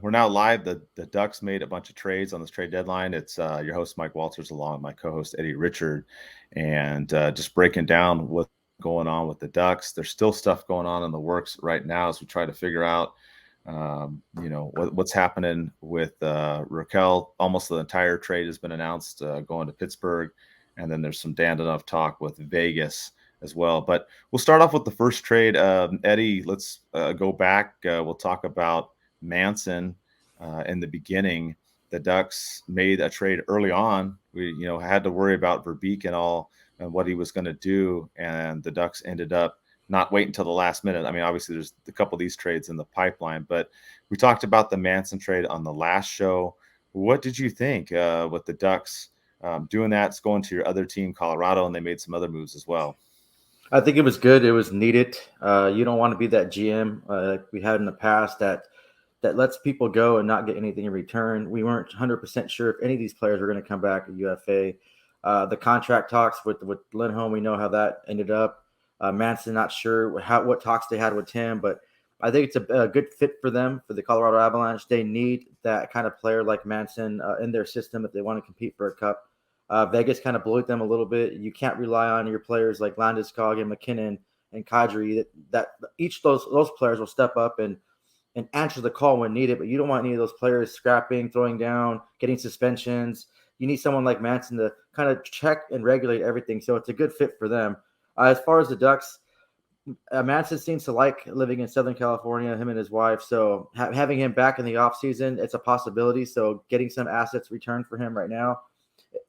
We're now live. The Ducks made a bunch of trades on this trade deadline. It's your host Mike Walters along with my co-host Eddie Richard, and just breaking down what's going on with the Ducks. There's still stuff going on in the works right now as we try to figure out, what's happening with Raquel. Almost the entire trade has been announced going to Pittsburgh, and then there's some damned enough talk with Vegas as well. But we'll start off with the first trade. Eddie, let's go back. We'll talk about Manson in the beginning. The Ducks made a trade early on. We, had to worry about Verbeek and all and what he was going to do, and the Ducks ended up not waiting until the last minute. I mean, obviously, there's a couple of these trades in the pipeline, but we talked about the Manson trade on the last show. What did you think with the Ducks doing that? It's going to your other team, Colorado, and they made some other moves as well. I think it was good. It was needed. You don't want to be that GM like we had in the past that lets people go and not get anything in return. We weren't 100% sure if any of these players were going to come back at UFA. The contract talks with Lindholm, we know how that ended up. Manson, not sure what talks they had with him, but I think it's a good fit for them, for the Colorado Avalanche. They need that kind of player like Manson in their system if they want to compete for a cup. Vegas kind of blew them a little bit. You can't rely on your players like Landeskog and McKinnon and Kadri. That each of those players will step up and answer the call when needed. But you don't want any of those players scrapping, throwing down, getting suspensions. You need someone like Manson to kind of check and regulate everything. So it's a good fit for them. As far as the Ducks, Manson seems to like living in Southern California, him and his wife. So having him back in the offseason, it's a possibility. So getting some assets returned for him right now,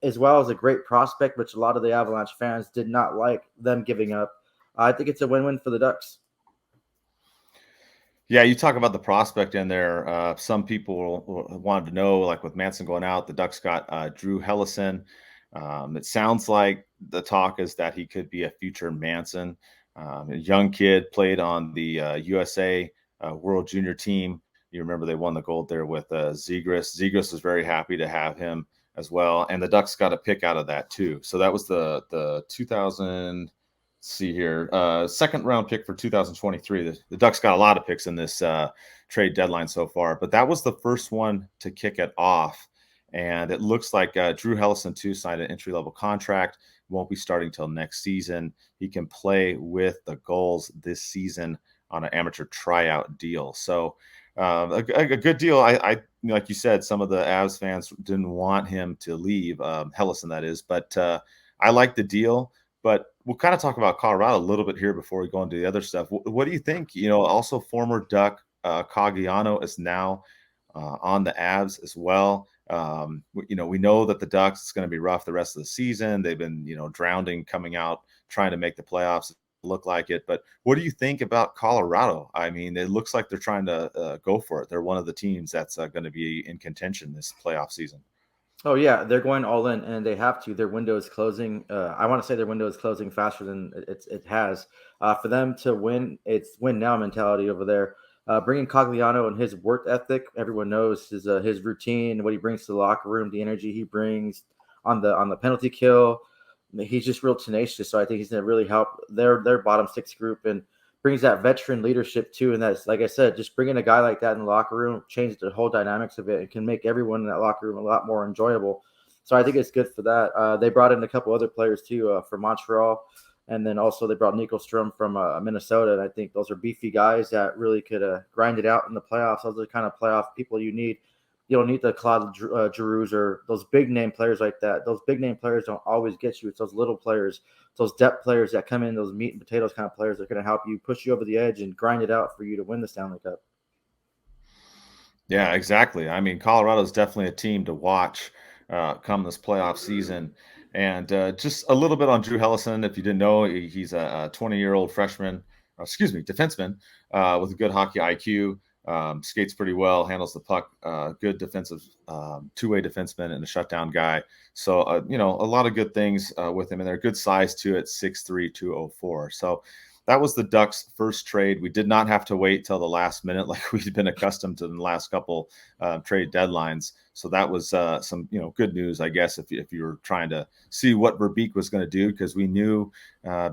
as well as a great prospect, which a lot of the Avalanche fans did not like them giving up. I think it's a win-win for the Ducks. Yeah, you talk about the prospect in there. Some people wanted to know, like with Manson going out, the Ducks got Drew Hellerson. It sounds like the talk is that he could be a future Manson. A young kid, played on the USA World Junior team. You remember they won the gold there with Zegras. Zegras was very happy to have him as well, and the Ducks got a pick out of that too. So that was the 2000. See here, second round pick for 2023. The Ducks got a lot of picks in this trade deadline so far, but that was the first one to kick it off. And it looks like Drew Hellerson too signed an entry level contract. Won't be starting till next season. He can play with the Gulls this season on an amateur tryout deal. So a good deal. Like you said, some of the Avs fans didn't want him to leave, Hellerson that is, but I like the deal. But we'll kind of talk about Colorado a little bit here before we go into the other stuff. What do you think? Also former Duck Caggiano is now on the Avs as well. We know that the Ducks, it's going to be rough the rest of the season. They've been, drowning, coming out, trying to make the playoffs look like it. But what do you think about Colorado? I mean, it looks like they're trying to go for it. They're one of the teams that's going to be in contention this playoff season. Oh yeah, they're going all in, and they have to. Their window is closing. I want to say their window is closing faster than it has. For them to win, it's win now mentality over there. Bringing Cogliano and his work ethic, everyone knows his routine, what he brings to the locker room, the energy he brings on the penalty kill. He's just real tenacious. So I think he's going to really help their bottom six group and brings that veteran leadership too. And that's, like I said, just bringing a guy like that in the locker room changes the whole dynamics of it. It can make everyone in that locker room a lot more enjoyable. So I think it's good for that. They brought in a couple other players too from Montreal. And then also they brought Nico Strom from Minnesota. And I think those are beefy guys that really could grind it out in the playoffs. Those are the kind of playoff people you need. You don't need the Claude Giroux or those big name players like that. Those big name players don't always get you. It's those little players, those depth players that come in, those meat and potatoes kind of players that are going to help you push you over the edge and grind it out for you to win the Stanley Cup. Yeah, exactly. I mean, Colorado's definitely a team to watch come this playoff season. And just a little bit on Drew Hellerson. If you didn't know, he's a 20-year-old freshman, defenseman with a good hockey IQ. Skates pretty well, handles the puck, good defensive two-way defenseman and a shutdown guy. So, a lot of good things with him. And they're good size too at 6'3", 204. So that was the Ducks' first trade. We did not have to wait till the last minute like we've been accustomed to in the last couple trade deadlines. So that was some, good news, I guess, if you were trying to see what Verbeek was going to do, because we knew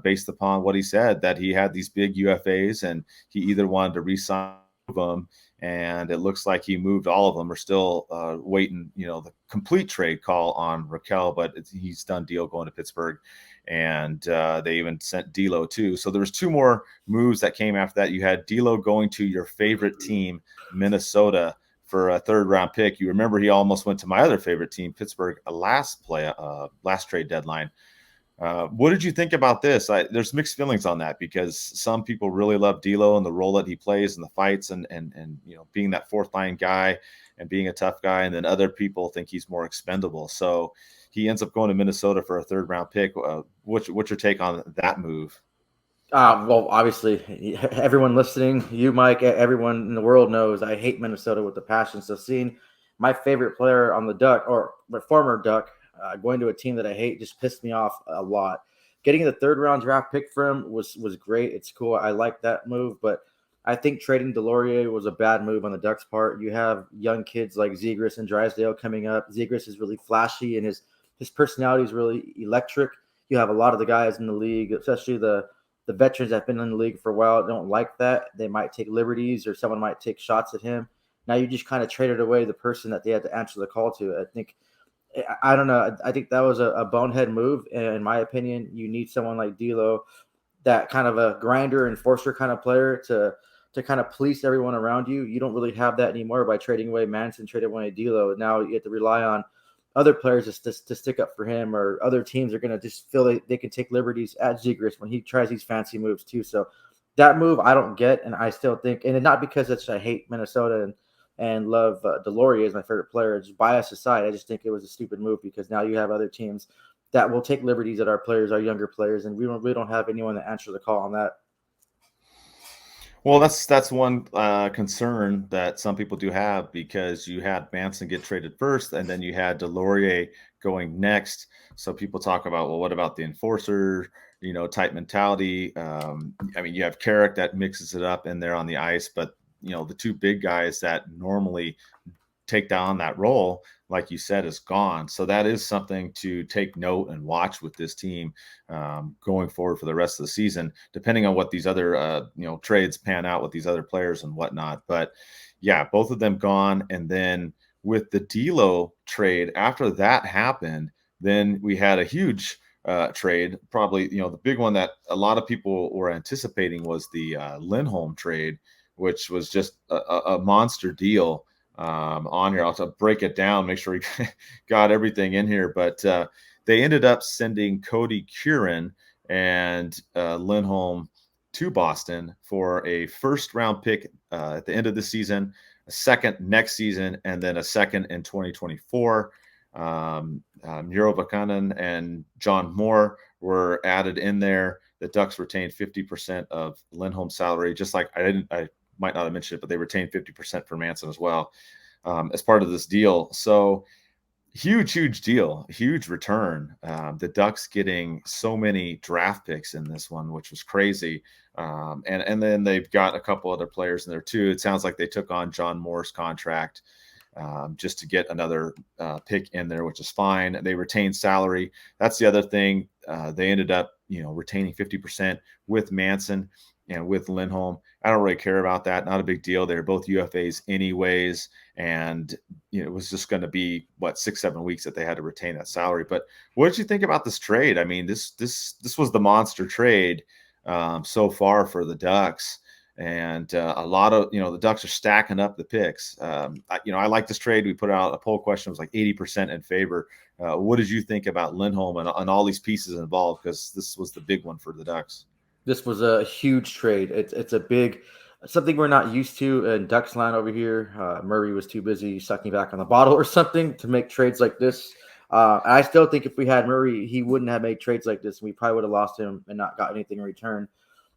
based upon what he said that he had these big UFAs and he either wanted to re-sign them, and it looks like he moved all of them. Are still waiting, the complete trade call on Raquel, but he's done deal going to Pittsburgh, and they even sent D'Lo too. So there was 2 more moves that came after that. You had D'Lo going to your favorite team, Minnesota, for a 3rd-round pick. You remember he almost went to my other favorite team, Pittsburgh, last trade deadline. What did you think about this? There's mixed feelings on that because some people really love D'Lo and the role that he plays in the fights and being that 4th-line guy and being a tough guy, and then other people think he's more expendable. So he ends up going to Minnesota for a 3rd-round pick. What's your take on that move? Well, obviously, everyone listening, you, Mike, everyone in the world knows I hate Minnesota with a passion. So seeing my favorite player on the Duck, or my former Duck, going to a team that I hate just pissed me off a lot. Getting the 3rd-round draft pick for him was great. It's cool. I like that move, but I think trading Delorier was a bad move on the Ducks' part. You have young kids like Zegras and Drysdale coming up. Zegras is really flashy, and his personality is really electric. You have a lot of the guys in the league, especially the veterans that have been in the league for a while, don't like that. They might take liberties, or someone might take shots at him. Now you just kind of traded away the person that they had to answer the call to. I don't know. I think that was a bonehead move. In my opinion, you need someone like D'Lo, that kind of a grinder, enforcer kind of player to kind of police everyone around you. You don't really have that anymore by trading away Manson, trading away D'Lo. Now you have to rely on other players to stick up for him, or other teams are going to just feel like they can take liberties at Zegras when he tries these fancy moves too. So that move I don't get, and I still think, and not because I hate Minnesota and love Delorier as my favorite player. Just bias aside, I just think it was a stupid move because now you have other teams that will take liberties at our players, our younger players, and we don't have anyone to answer the call on that. Well, that's one concern that some people do have, because you had Manson get traded first, and then you had Delorier going next. So people talk about, well, what about the enforcer, type mentality? You have Carrick that mixes it up in there on the ice, but the 2 big guys that normally take down that role, like you said, is gone. So that is something to take note and watch with this team going forward for the rest of the season, depending on what these other trades pan out with these other players and whatnot. But yeah, both of them gone. And then with the D'Lo trade, after that happened, then we had a huge trade. Probably the big one that a lot of people were anticipating was the Lindholm trade, which was just a monster deal. On here, I'll break it down, make sure we got everything in here. But they ended up sending Cody Curran and Lindholm to Boston for a 1st-round pick at the end of the season, a 2nd next season, and then a 2nd in 2024. Euro Vakanen and John Moore were added in there. The Ducks retained 50% of Lindholm's salary, just like I might not have mentioned it, but they retained 50% for Manson as well as part of this deal. So huge deal, huge return. The Ducks getting so many draft picks in this one, which was crazy. And then they've got a couple other players in there too. It sounds like they took on John Moore's contract just to get another pick in there, which is fine. They retained salary. That's the other thing. They ended up, retaining 50% with Manson and with Lindholm. I don't really care about that. Not a big deal. They're both UFAs anyways. And, it was just going to be 6-7 weeks that they had to retain that salary. But what did you think about this trade? I mean, this was the monster trade so far for the Ducks. And a lot of, the Ducks are stacking up the picks. I like this trade. We put out a poll question. It was like 80% in favor. What did you think about Lindholm and all these pieces involved? Because this was the big one for the Ducks. This was a huge trade. It's a big, something we're not used to in Ducks land over here. Murray was too busy sucking back on the bottle or something to make trades like this. I still think if we had Murray, he wouldn't have made trades like this. We probably would have lost him and not got anything in return.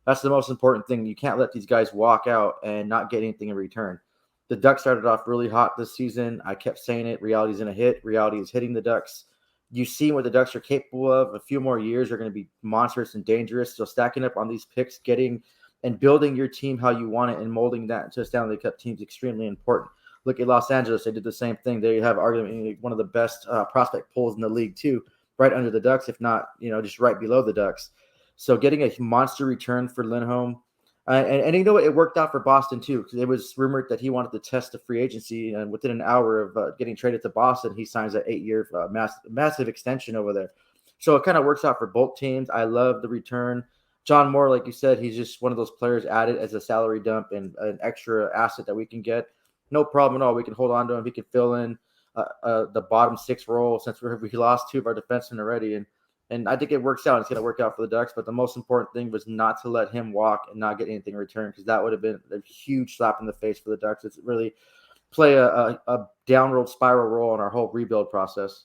That's the most important thing. You can't let these guys walk out and not get anything in return. The Ducks started off really hot this season. I kept saying it. Reality's going to hit. Reality is hitting the Ducks. You see what the Ducks are capable of. A few more years are going to be monstrous and dangerous. So stacking up on these picks, getting and building your team how you want it and molding that into a Stanley Cup team is extremely important. Look at Los Angeles. They did the same thing. They have arguably one of the best prospect pools in the league too, right under the Ducks, if not, just right below the Ducks. So getting a monster return for Lindholm, And you know what? It worked out for Boston too, because it was rumored that he wanted to test the free agency, and within an hour of getting traded to Boston, he signs an 8-year massive extension over there. So it kind of works out for both teams. I love the return. John Moore, like you said, he's just one of those players added as a salary dump and an extra asset that we can get. No problem at all. We can hold on to him. He can fill in the bottom 6 role since we lost 2 of our defensemen already, and I think it works out. It's going to work out for the Ducks. But the most important thing was not to let him walk and not get anything in return, because that would have been a huge slap in the face for the Ducks. It's really play a downward spiral role in our whole rebuild process.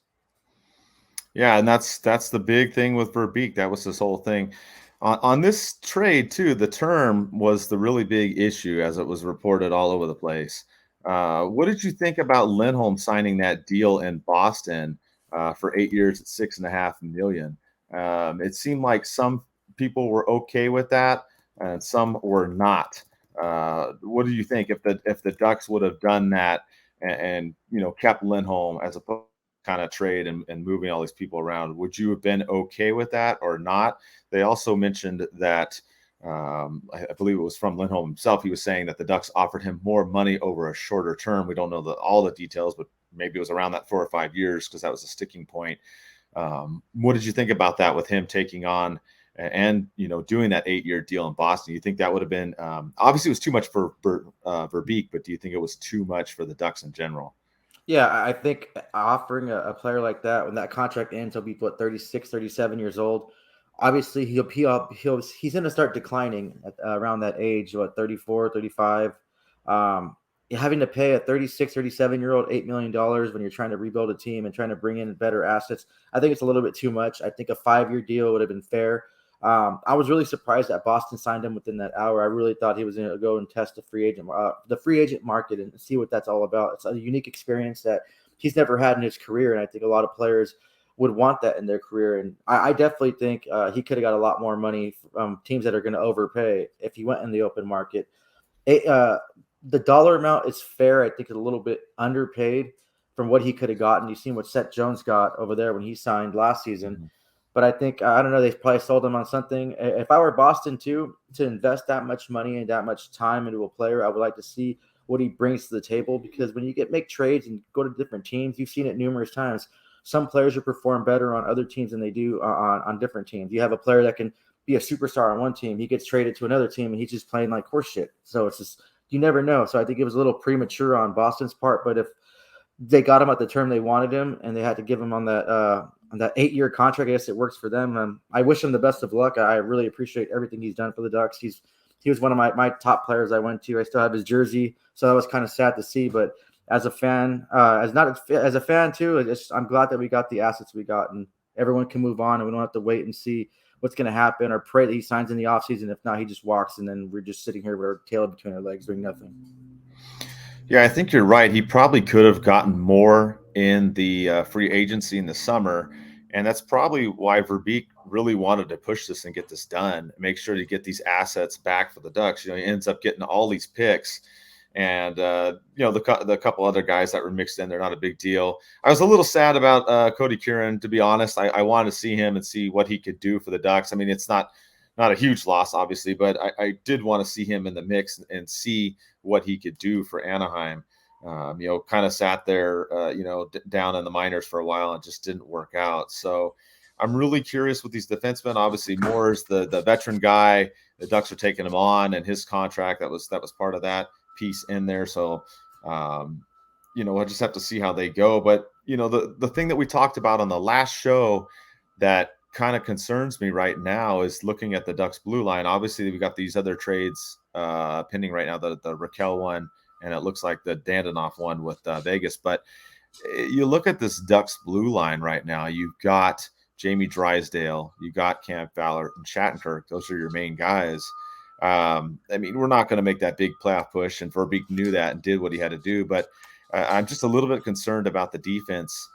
Yeah, and that's the big thing with Verbeek. That was his whole thing. On this trade too, the term was the really big issue, as it was reported all over the place. What did you think about Lindholm signing that deal in Boston for 8 years at $6.5 million? It seemed like some people were okay with that, and some were not. What do you think if the Ducks would have done that and kept Lindholm as a kind of trade and moving all these people around? Would you have been okay with that or not? They also mentioned that I believe it was from Lindholm himself. He was saying that the Ducks offered him more money over a shorter term. We don't know all the details, but maybe it was around that 4 or 5 years, because that was a sticking point. What did you think about that with him taking on and doing that 8-year deal in Boston? You think that would have been obviously it was too much for Verbeek, but do you think it was too much for the Ducks in general? Yeah, I think offering a player like that, when that contract ends, he'll be 36, 37 years old. Obviously, he's going to start declining at around that age, 34, 35. Having to pay a 36, 37-year-old $8 million when you're trying to rebuild a team and trying to bring in better assets, I think it's a little bit too much. I think a 5-year deal would have been fair. I was really surprised that Boston signed him within that hour. I really thought he was going to go and test the free agent market and see what that's all about. It's a unique experience that he's never had in his career, and I think a lot of players would want that in their career. And I definitely think he could have got a lot more money from teams that are going to overpay if he went in the open market. The dollar amount is fair. I think it's a little bit underpaid from what he could have gotten. You've seen what Seth Jones got over there when he signed last season. Mm-hmm. But I think, I don't know, they probably sold him on something. If I were Boston too, to invest that much money and that much time into a player, I would like to see what he brings to the table, because when you make trades and go to different teams, you've seen it numerous times. Some players will perform better on other teams than they do on different teams. You have a player that can be a superstar on one team. He gets traded to another team and he's just playing like horse shit. So it's just, you never know. So I think it was a little premature on Boston's part, but if they got him at the term they wanted him and they had to give him on that 8-year contract, I guess it works for them. I wish him the best of luck. I really appreciate everything he's done for the Ducks. He was one of my top players I went to. I still have his jersey, so that was kind of sad to see. But as a fan, as a fan too, I'm glad that we got the assets we got, and everyone can move on, and we don't have to wait and see what's going to happen or pray that he signs in the offseason. If not, he just walks, and then we're just sitting here with our tail between our legs doing nothing. Yeah, I think you're right. He probably could have gotten more in the free agency in the summer, and that's probably why Verbeek really wanted to push this and get this done, make sure to get these assets back for the Ducks. He ends up getting all these picks, and the couple other guys that were mixed in, they're not a big deal. I was a little sad about Cody Kieran, to be honest. I wanted to see him and see what he could do for the Ducks. I mean, it's not a huge loss, obviously, but I did want to see him in the mix and see what he could do for Anaheim. Kind of sat there, down in the minors for a while and just didn't work out. So I'm really curious with these defensemen. Obviously, Moore's the veteran guy. The Ducks are taking him on, and his contract that was part of that piece in there. So, we'll just have to see how they go. But the thing that we talked about on the last show that kind of concerns me right now is looking at the Ducks blue line. Obviously, we got these other trades pending right now, the Raquel one, and it looks like the Dandanoff one with Vegas. But you look at this Ducks blue line right now, you've got Jamie Drysdale, you got Cam Fowler and Shattenkirk. Those are your main guys. We're not going to make that big playoff push, and Verbeek knew that and did what he had to do. But I'm just a little bit concerned about the defense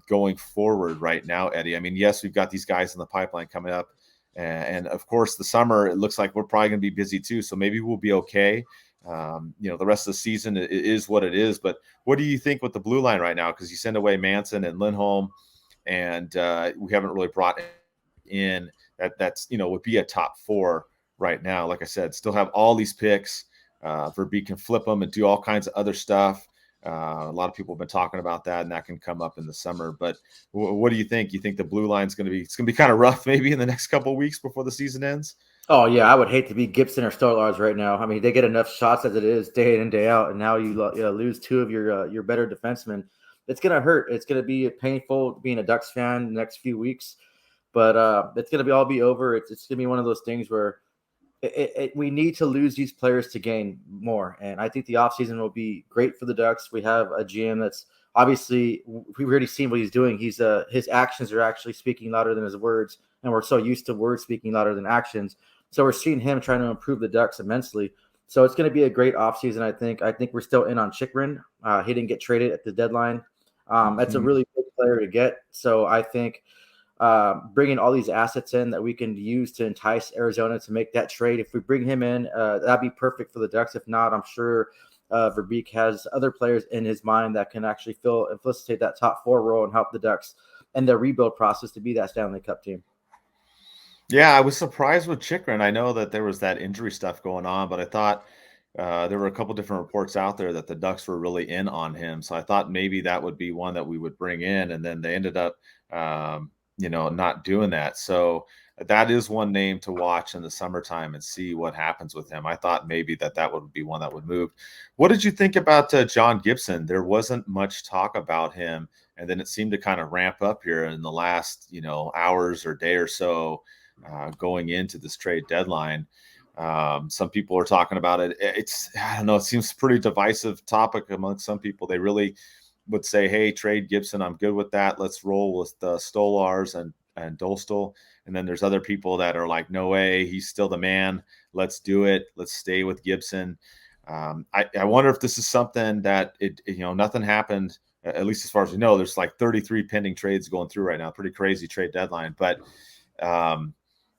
going forward right now, Eddie. I mean, yes, we've got these guys in the pipeline coming up. And of course, the summer, it looks like we're probably going to be busy too. So maybe we'll be okay. The rest of the season is what it is. But what do you think with the blue line right now? Because you send away Manson and Lindholm, and we haven't really brought in that's would be a top 4 right now. Like I said, still have all these picks. Verbeek can flip them and do all kinds of other stuff. A lot of people have been talking about that, and that can come up in the summer. But what do you think? You think the blue line's going to be? It's going to be kind of rough, maybe in the next couple of weeks before the season ends. Oh yeah, I would hate to be Gibson or Stolarz right now. I mean, they get enough shots as it is day in and day out, and now you lose two of your better defensemen. It's gonna hurt. It's gonna be painful being a Ducks fan the next few weeks, but it's gonna be over. It's gonna be one of those things where we need to lose these players to gain more, and I think the offseason will be great for the Ducks. We have a GM that's obviously we've already seen what he's doing. He's his actions are actually speaking louder than his words, and we're so used to words speaking louder than actions. So we're seeing him trying to improve the Ducks immensely. So it's going to be a great offseason, I think. I think we're still in on Chychrun. He didn't get traded at the deadline. That's a really big player to get. So I think bringing all these assets in that we can use to entice Arizona to make that trade. If we bring him in, that'd be perfect for the Ducks. If not, I'm sure Verbeek has other players in his mind that can actually facilitate that top four role and help the Ducks and their rebuild process to be that Stanley Cup team. Yeah, I was surprised with Chychrun. I know that there was that injury stuff going on, but I thought there were a couple different reports out there that the Ducks were really in on him. So I thought maybe that would be one that we would bring in, and then they ended up, not doing that. So that is one name to watch in the summertime and see what happens with him. I thought maybe that would be one that would move. What did you think about John Gibson? There wasn't much talk about him, and then it seemed to kind of ramp up here in the last, hours or day or so. Going into this trade deadline. Some people are talking about it. I don't know, it seems pretty divisive topic among some people. They really would say, hey, trade Gibson. I'm good with that. Let's roll with Stolarz and Dostal. And then there's other people that are like, no way, he's still the man. Let's do it. Let's stay with Gibson. I wonder if this is something that nothing happened, at least as far as we know. There's like 33 pending trades going through right now. Pretty crazy trade deadline. But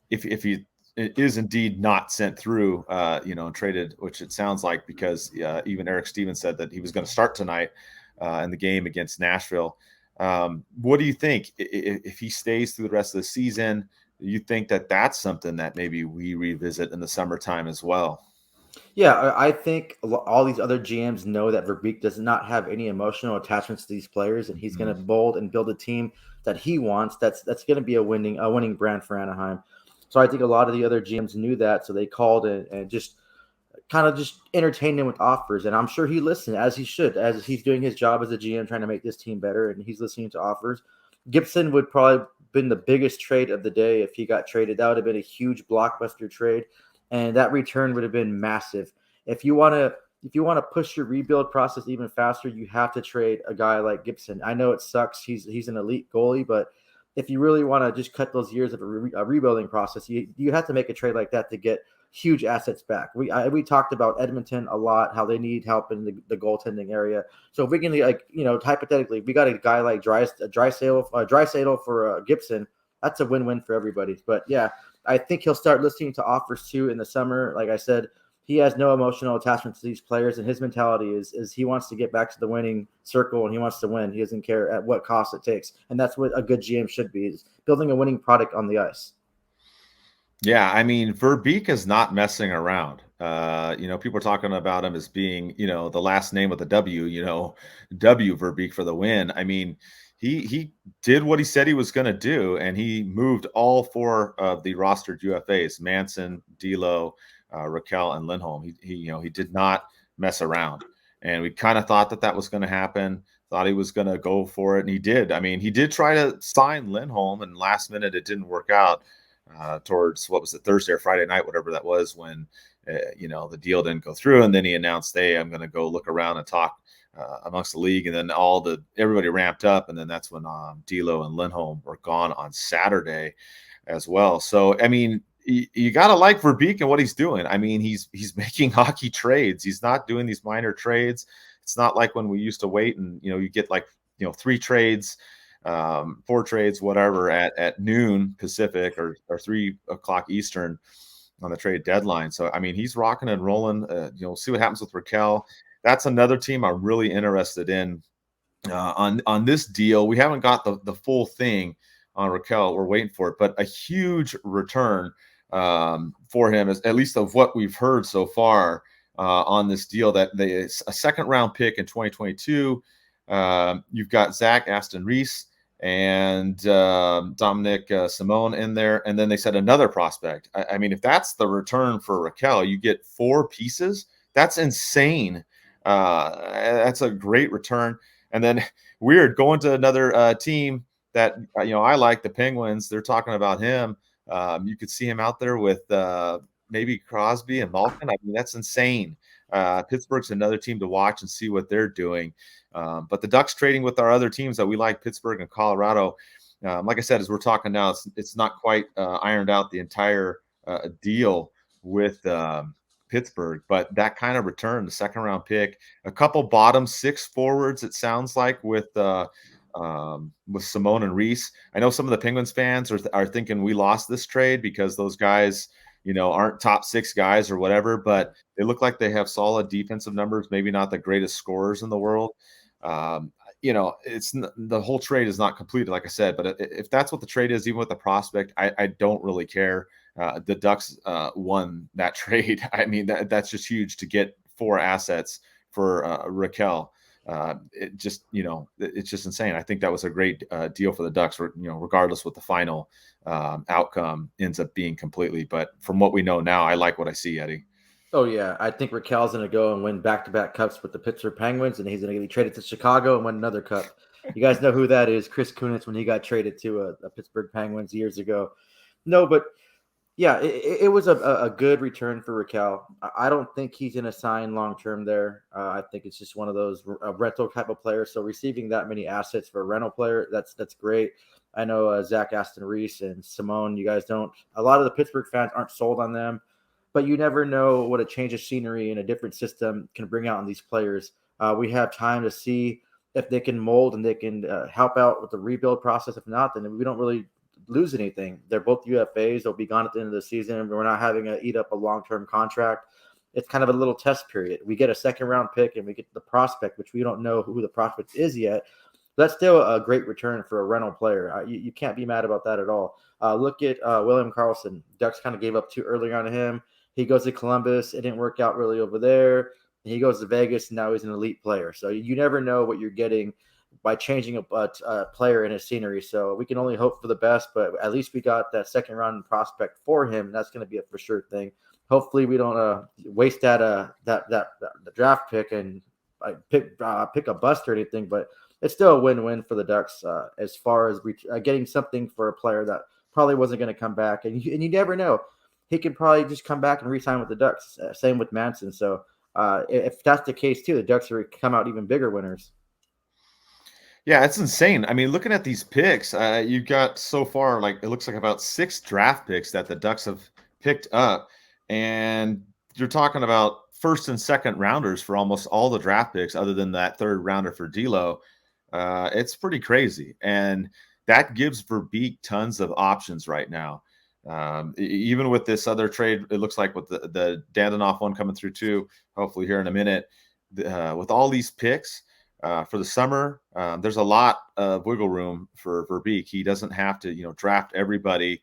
if he is indeed not sent through, and traded, which it sounds like, because even Eric Stevens said that he was going to start tonight in the game against Nashville. What do you think if he stays through the rest of the season? Do you think that that's something that maybe we revisit in the summertime as well? Yeah, I think all these other GMs know that Verbeek does not have any emotional attachments to these players, and he's going to mold and build a team that he wants. That's going to be a winning brand for Anaheim. So I think a lot of the other GMs knew that, so they called and just kind of just entertained him with offers. And I'm sure he listened, as he should, as he's doing his job as a GM, trying to make this team better, and he's listening to offers. Gibson would probably been the biggest trade of the day if he got traded. That would have been a huge blockbuster trade, and that return would have been massive. If you want to push your rebuild process even faster, you have to trade a guy like Gibson. I know it sucks. He's an elite goalie, but if you really want to just cut those years of a rebuilding process, you have to make a trade like that to get huge assets back. We talked about Edmonton a lot, how they need help in the goaltending area. So if we can, hypothetically, we got a guy like Drysdale for Gibson, that's a win-win for everybody. But yeah, I think he'll start listening to offers too in the summer. Like I said, he has no emotional attachment to these players, and his mentality is he wants to get back to the winning circle, and he wants to win. He doesn't care at what cost it takes, and that's what a good GM should be: is building a winning product on the ice. Yeah, I mean, Verbeek is not messing around. People are talking about him as being, the last name with a W, W Verbeek for the win. I mean, he did what he said he was going to do, and he moved all four of the rostered UFAs: Manson, D'Lo, Raquel, and Lindholm. He did not mess around, and we kind of thought that was going to happen. Thought he was going to go for it, and he did. I mean, he did try to sign Lindholm, and last minute it didn't work out. Towards, what was it, Thursday or Friday night, whatever that was, when the deal didn't go through, and then he announced, hey, I'm going to go look around and talk amongst the league, and then everybody ramped up, and then that's when D'Lo and Lindholm were gone on Saturday as well. So I mean, you got to like Verbeek and what he's doing. I mean, he's making hockey trades. He's not doing these minor trades. It's not like when we used to wait and you get like 3 trades, 4 trades, whatever, at noon Pacific or 3 o'clock Eastern on the trade deadline. So I mean, he's rocking and rolling. See what happens with Raquel. That's another team I'm really interested in on this deal. We haven't got the full thing on Raquel. We're waiting for it, but a huge return for him, at least of what we've heard so far on this deal. That it's a second round pick in 2022. You've got Zach Aston Reese and Dominic Simone in there. And then they said another prospect. I mean, if that's the return for Raquel, you get 4 pieces. That's insane. That's a great return. And then weird going to another team that, I like, the Penguins. They're talking about him. You could see him out there with maybe Crosby and Malkin. I mean, that's insane. Pittsburgh's another team to watch and see what they're doing. But the Ducks trading with our other teams that we like, Pittsburgh and Colorado. Like I said, as we're talking now, it's not quite ironed out the entire deal with Pittsburgh, but that kind of return, the second round pick, a couple bottom 6 forwards, it sounds like, with Simone and Reese. I know some of the Penguins fans are thinking we lost this trade because those guys, aren't top 6 guys or whatever, but they look like they have solid defensive numbers, maybe not the greatest scorers in the world. It's the whole trade is not completed, like I said, but if that's what the trade is, even with the prospect, I don't really care. The Ducks won that trade. I mean, that's just huge to get 4 assets for Raquel. It's just insane. I think that was a great deal for the Ducks, regardless what the final outcome ends up being completely. But from what we know now, I like what I see, Eddie. Oh, yeah. I think Raquel's going to go and win back-to-back cups with the Pittsburgh Penguins, and he's going to get traded to Chicago and win another cup. You guys know who that is, Chris Kunitz, when he got traded to a Pittsburgh Penguins years ago. No, but, yeah, it was a good return for Raquel. I don't think he's going to sign long-term there. I think it's just one of those rental type of players. So receiving that many assets for a rental player, that's great. I know Zach Aston Reese and Simone, you guys don't – a lot of the Pittsburgh fans aren't sold on them. But you never know what a change of scenery in a different system can bring out in these players. We have time to see if they can mold and they can help out with the rebuild process. If not, then we don't really lose anything. They're both UFAs. They'll be gone at the end of the season. We're not having to eat up a long-term contract. It's kind of a little test period. We get a second-round pick and we get the prospect, which we don't know who the prospect is yet. That's still a great return for a rental player. You can't be mad about that at all. Look at William Carlson. Ducks kind of gave up too early on him. He goes to Columbus. It didn't work out really over there. And he goes to Vegas, and now he's an elite player. So you never know what you're getting by changing a player in his scenery. So we can only hope for the best, but at least we got that second-round prospect for him. And that's going to be a for sure thing. Hopefully we don't waste that draft pick and pick a bust or anything, but it's still a win-win for the Ducks as far as getting something for a player that probably wasn't going to come back. And you never know. He could probably just come back and re-sign with the Ducks. Same with Manson. So if that's the case too, the Ducks are come out even bigger winners. Yeah, it's insane. I mean, looking at these picks, you got so far, like, it looks like about 6 draft picks that the Ducks have picked up. And you're talking about first and second rounders for almost all the draft picks other than that third rounder for D'Lo. It's pretty crazy. And that gives Verbeek tons of options right now. Even with this other trade, it looks like with the Dandanoff one coming through too, hopefully here in a minute, with all these picks for the summer, there's a lot of wiggle room for Verbeek. He doesn't have to, draft everybody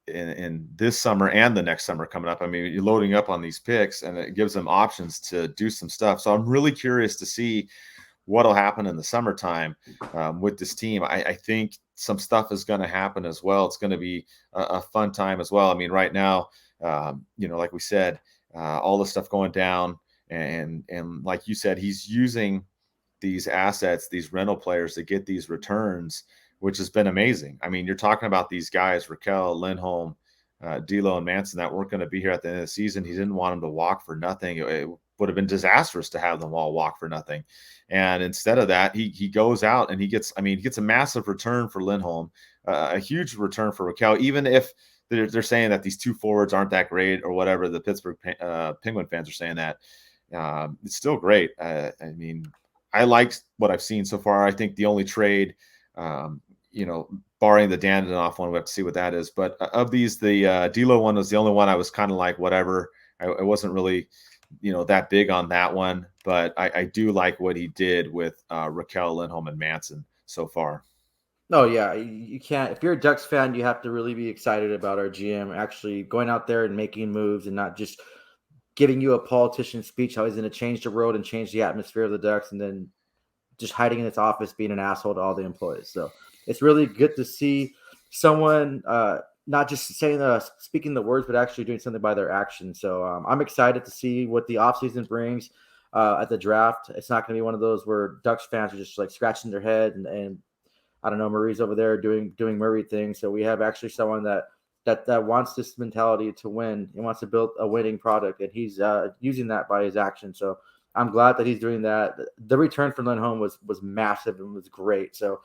in this summer and the next summer coming up. I mean, you're loading up on these picks and it gives them options to do some stuff. So I'm really curious to see what'll happen in the summertime with this team. I think some stuff is going to happen as well. It's going to be a fun time as well. I mean, right now, like we said, all the stuff going down, and like you said, he's using these assets, these rental players, to get these returns, which has been amazing. I mean, you're talking about these guys, Raquel, Lindholm, D'Lo, and Manson, that weren't going to be here at the end of the season. He didn't want them to walk for nothing. It would have been disastrous to have them all walk for nothing. And instead of that, he goes out and he gets a massive return for Lindholm, a huge return for Raquel, even if they're saying that these 2 forwards aren't that great or whatever. The Pittsburgh Penguin fans are saying that. It's still great. I mean, I like what I've seen so far. I think the only trade, barring the Dandanoff one, we have to see what that is. But of these, the D'Lo one was the only one I was kind of like, whatever. I wasn't really that big on that one, but I do like what he did with Raquel, Lindholm, and Manson so far. No, yeah, you can't. If you're a Ducks fan, you have to really be excited about our GM actually going out there and making moves and not just giving you a politician speech how he's going to change the world and change the atmosphere of the Ducks, and then just hiding in his office being an asshole to all the employees. So it's really good to see someone not just saying speaking the words, but actually doing something by their actions. So I'm excited to see what the offseason brings at the draft. It's not going to be one of those where Ducks fans are just like scratching their head and I don't know, Murray's over there doing Murray things. So we have actually someone that wants this mentality to win. He wants to build a winning product, and he's using that by his action. So I'm glad that he's doing that. The return from Lindholm was massive and was great. So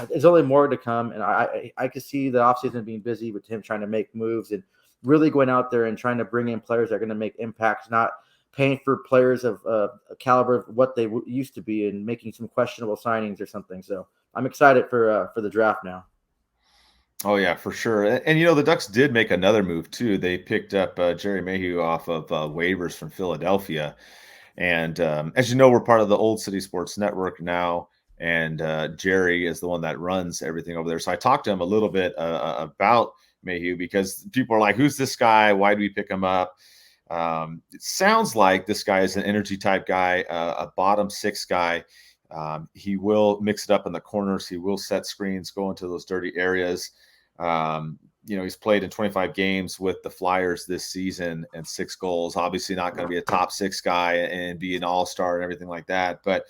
there's only more to come, and I could see the offseason being busy with him trying to make moves and really going out there and trying to bring in players that are going to make impacts, not paying for players of a caliber of what they used to be and making some questionable signings or something. So I'm excited for the draft now. Oh yeah, for sure. And, the Ducks did make another move too. They picked up Jerry Mayhew off of waivers from Philadelphia, and as you know, we're part of the Old City Sports Network now. And Jerry is the one that runs everything over there. So I talked to him a little bit about Mayhew because people are like, "Who's this guy? Why do we pick him up?" It sounds like this guy is an energy type guy, a bottom six guy. He will mix it up in the corners. He will set screens, go into those dirty areas. He's played in 25 games with the Flyers this season and 6 goals. Obviously not going to be a top 6 guy and be an all-star and everything like that, but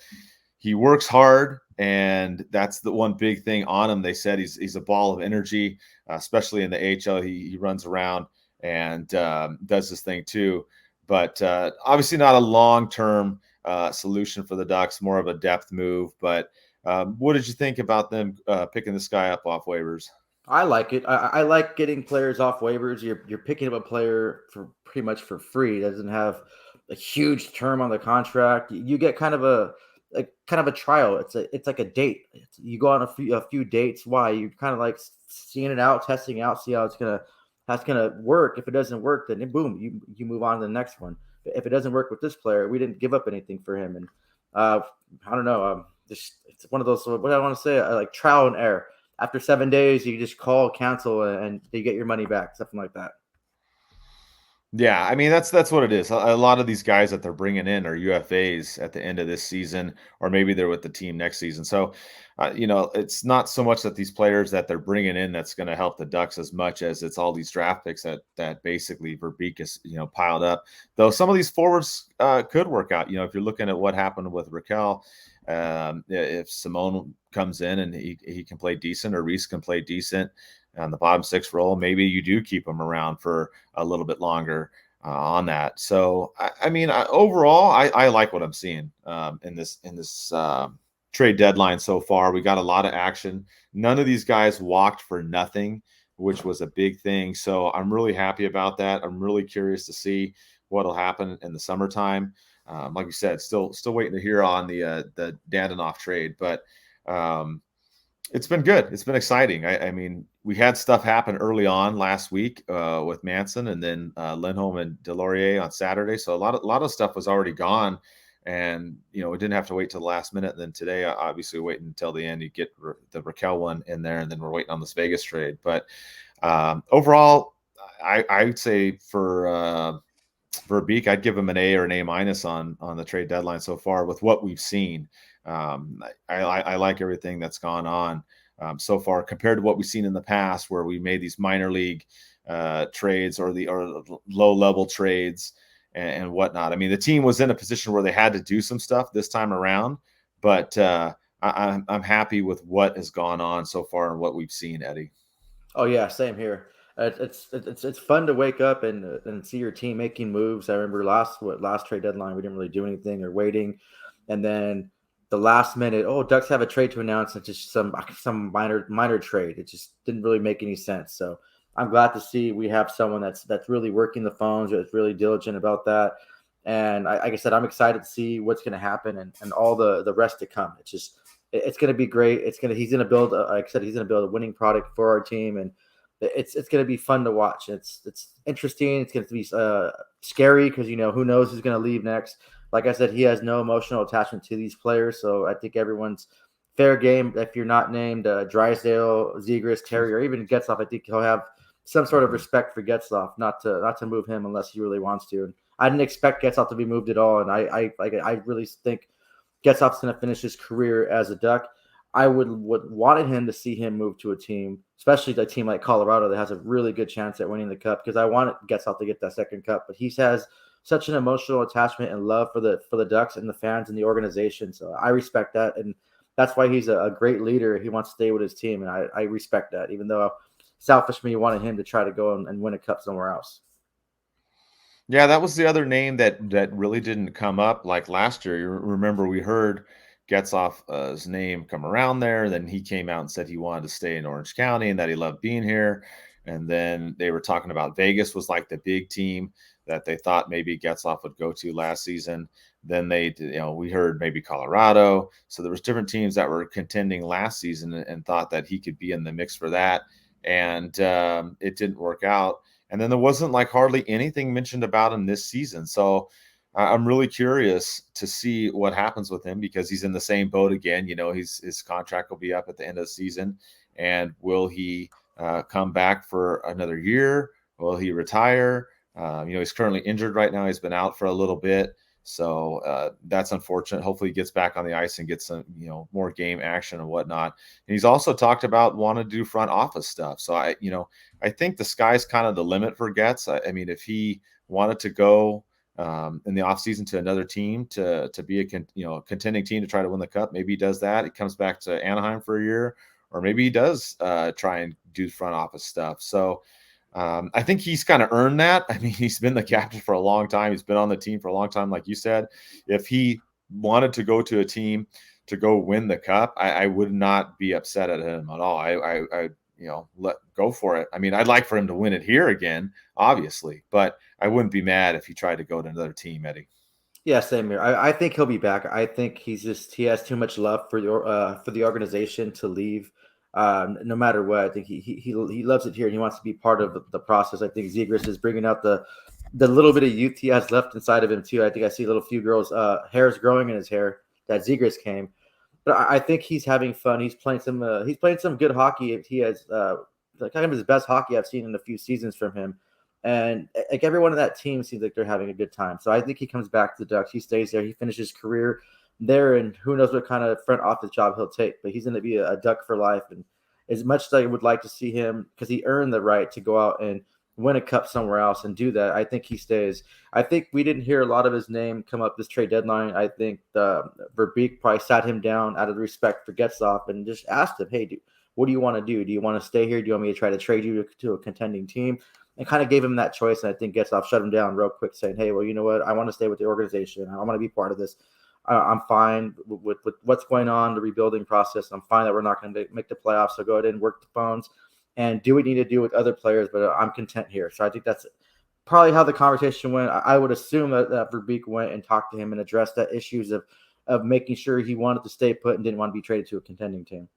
he works hard, and that's the one big thing on him. They said he's a ball of energy, especially in the AHL. He runs around and does this thing too, but obviously not a long-term solution for the Ducks, more of a depth move. But what did you think about them picking this guy up off waivers? I like it. I like getting players off waivers. You're picking up a player for pretty much for free. It doesn't have a huge term on the contract. You get kind of a trial. It's like a date. You go on a few dates. Why? You're kind of like seeing it out, testing out, see how that's gonna work. If it doesn't work, then boom, you move on to the next one. If it doesn't work with this player, we didn't give up anything for him, and I don't know. It's one of those. What I want to say, like trial and error. After 7 days, you just call, cancel, and you get your money back, something like that. Yeah, I mean that's what it is. A lot of these guys that they're bringing in are UFAs at the end of this season, or maybe they're with the team next season. So, it's not so much that these players that they're bringing in that's going to help the Ducks as much as it's all these draft picks that basically Verbeek is piled up. Though some of these forwards could work out. If you're looking at what happened with Raquel, if Simone comes in and he can play decent, or Reese can play decent on the bottom 6 role, maybe you do keep him around for a little bit longer on that. So, overall, I like what I'm seeing in this trade deadline so far. We got a lot of action. None of these guys walked for nothing, which was a big thing. So I'm really happy about that. I'm really curious to see what'll happen in the summertime. Like you said, still waiting to hear on the Dandanoff trade, but it's been good. It's been exciting. I mean, we had stuff happen early on last week with Manson, and then Lindholm and Delorier on Saturday. So a lot of stuff was already gone, and we didn't have to wait till the last minute. And then today, obviously, waiting until the end, you get the Raquel one in there, and then we're waiting on this Vegas trade. But overall, I'd say for Verbeek, I'd give him an A or an A minus on the trade deadline so far with what we've seen. I like everything that's gone on so far compared to what we've seen in the past, where we made these minor league trades or low level trades and whatnot. I mean, the team was in a position where they had to do some stuff this time around, but I'm happy with what has gone on so far and what we've seen, Eddie. Oh yeah, same here. It's fun to wake up and see your team making moves. I remember last trade deadline we didn't really do anything or waiting, and then the last minute, oh, Ducks have a trade to announce. It's just some minor trade. It just didn't really make any sense. So I'm glad to see we have someone that's really working the phones, that's really diligent about that. And like I said, I'm excited to see what's going to happen and all the rest to come. It's going to be great. He's going to build, like I said, he's going to build a winning product for our team, and it's going to be fun to watch. It's interesting. It's going to be scary because who knows who's going to leave next. Like I said, he has no emotional attachment to these players, so I think everyone's fair game. If you're not named Drysdale, Zegras, Terry, or even Getzloff, I think he'll have some sort of respect for Getzloff, not to move him unless he really wants to. And I didn't expect Getzloff to be moved at all, and I really think Getzloff's going to finish his career as a Duck. I would wanted him to see him move to a team, especially a team like Colorado that has a really good chance at winning the Cup, because I wanted Getzloff to get that second Cup, but he has such an emotional attachment and love for the Ducks and the fans and the organization. So I respect that, and that's why he's a great leader. He wants to stay with his team, and I respect that, even though selfish me wanted him to try to go and win a Cup somewhere else. Yeah, that was the other name that really didn't come up like last year. You remember we heard Getzloff's name come around there. Then he came out and said he wanted to stay in Orange County and that he loved being here. And then they were talking about Vegas was like the big team that they thought maybe Getzloff would go to last season. Then we heard maybe Colorado. So there was different teams that were contending last season and thought that he could be in the mix for that. And it didn't work out. And then there wasn't like hardly anything mentioned about him this season. So I'm really curious to see what happens with him because he's in the same boat again. His contract will be up at the end of the season. And will he come back for another year? Will he retire? He's currently injured right now. He's been out for a little bit. So that's unfortunate. Hopefully he gets back on the ice and gets some, more game action and whatnot. And he's also talked about wanting to do front office stuff. So I think the sky's kind of the limit for Getz. I mean, if he wanted to go in the offseason to another team to be a contending team to try to win the Cup, maybe he does that. He comes back to Anaheim for a year, or maybe he does try and do front office stuff. So I think he's kind of earned that. I mean, he's been the captain for a long time. He's been on the team for a long time, like you said. If he wanted to go to a team to go win the Cup, I would not be upset at him at all. I let go for it. I mean, I'd like for him to win it here again, obviously, but I wouldn't be mad if he tried to go to another team, Eddie. Yeah, same here. I think he'll be back. I think he has too much love for the organization to leave. No matter what, I think he loves it here and he wants to be part of the process. I think Zegras is bringing out the little bit of youth he has left inside of him too. I think I see a little few girls' hairs growing in his hair that Zegras came, but I think he's having fun. He's playing some good hockey. He has kind of his best hockey I've seen in a few seasons from him. And like everyone on that team seems like they're having a good time. So I think he comes back to the Ducks. He stays there. He finishes his career there, and who knows what kind of front office job he'll take. But he's going to be a Duck for life. And as much as I would like to see him, because he earned the right to go out and win a Cup somewhere else and do that, I think he stays. I think we didn't hear a lot of his name come up this trade deadline. I think Verbeek probably sat him down out of respect for Getzloff and just asked him, hey, dude, what do you want to do? Do you want to stay here? Do you want me to try to trade you to a contending team? And kind of gave him that choice. And I think Getzloff shut him down real quick, saying, hey, well, you know what? I want to stay with the organization. I want to be part of this. I'm fine with what's going on, the rebuilding process. I'm fine that we're not going to make the playoffs. So go ahead and work the phones and do what you need to do with other players. But I'm content here. So I think that's probably how the conversation went. I would assume that Verbeek went and talked to him and addressed that issues of making sure he wanted to stay put and didn't want to be traded to a contending team.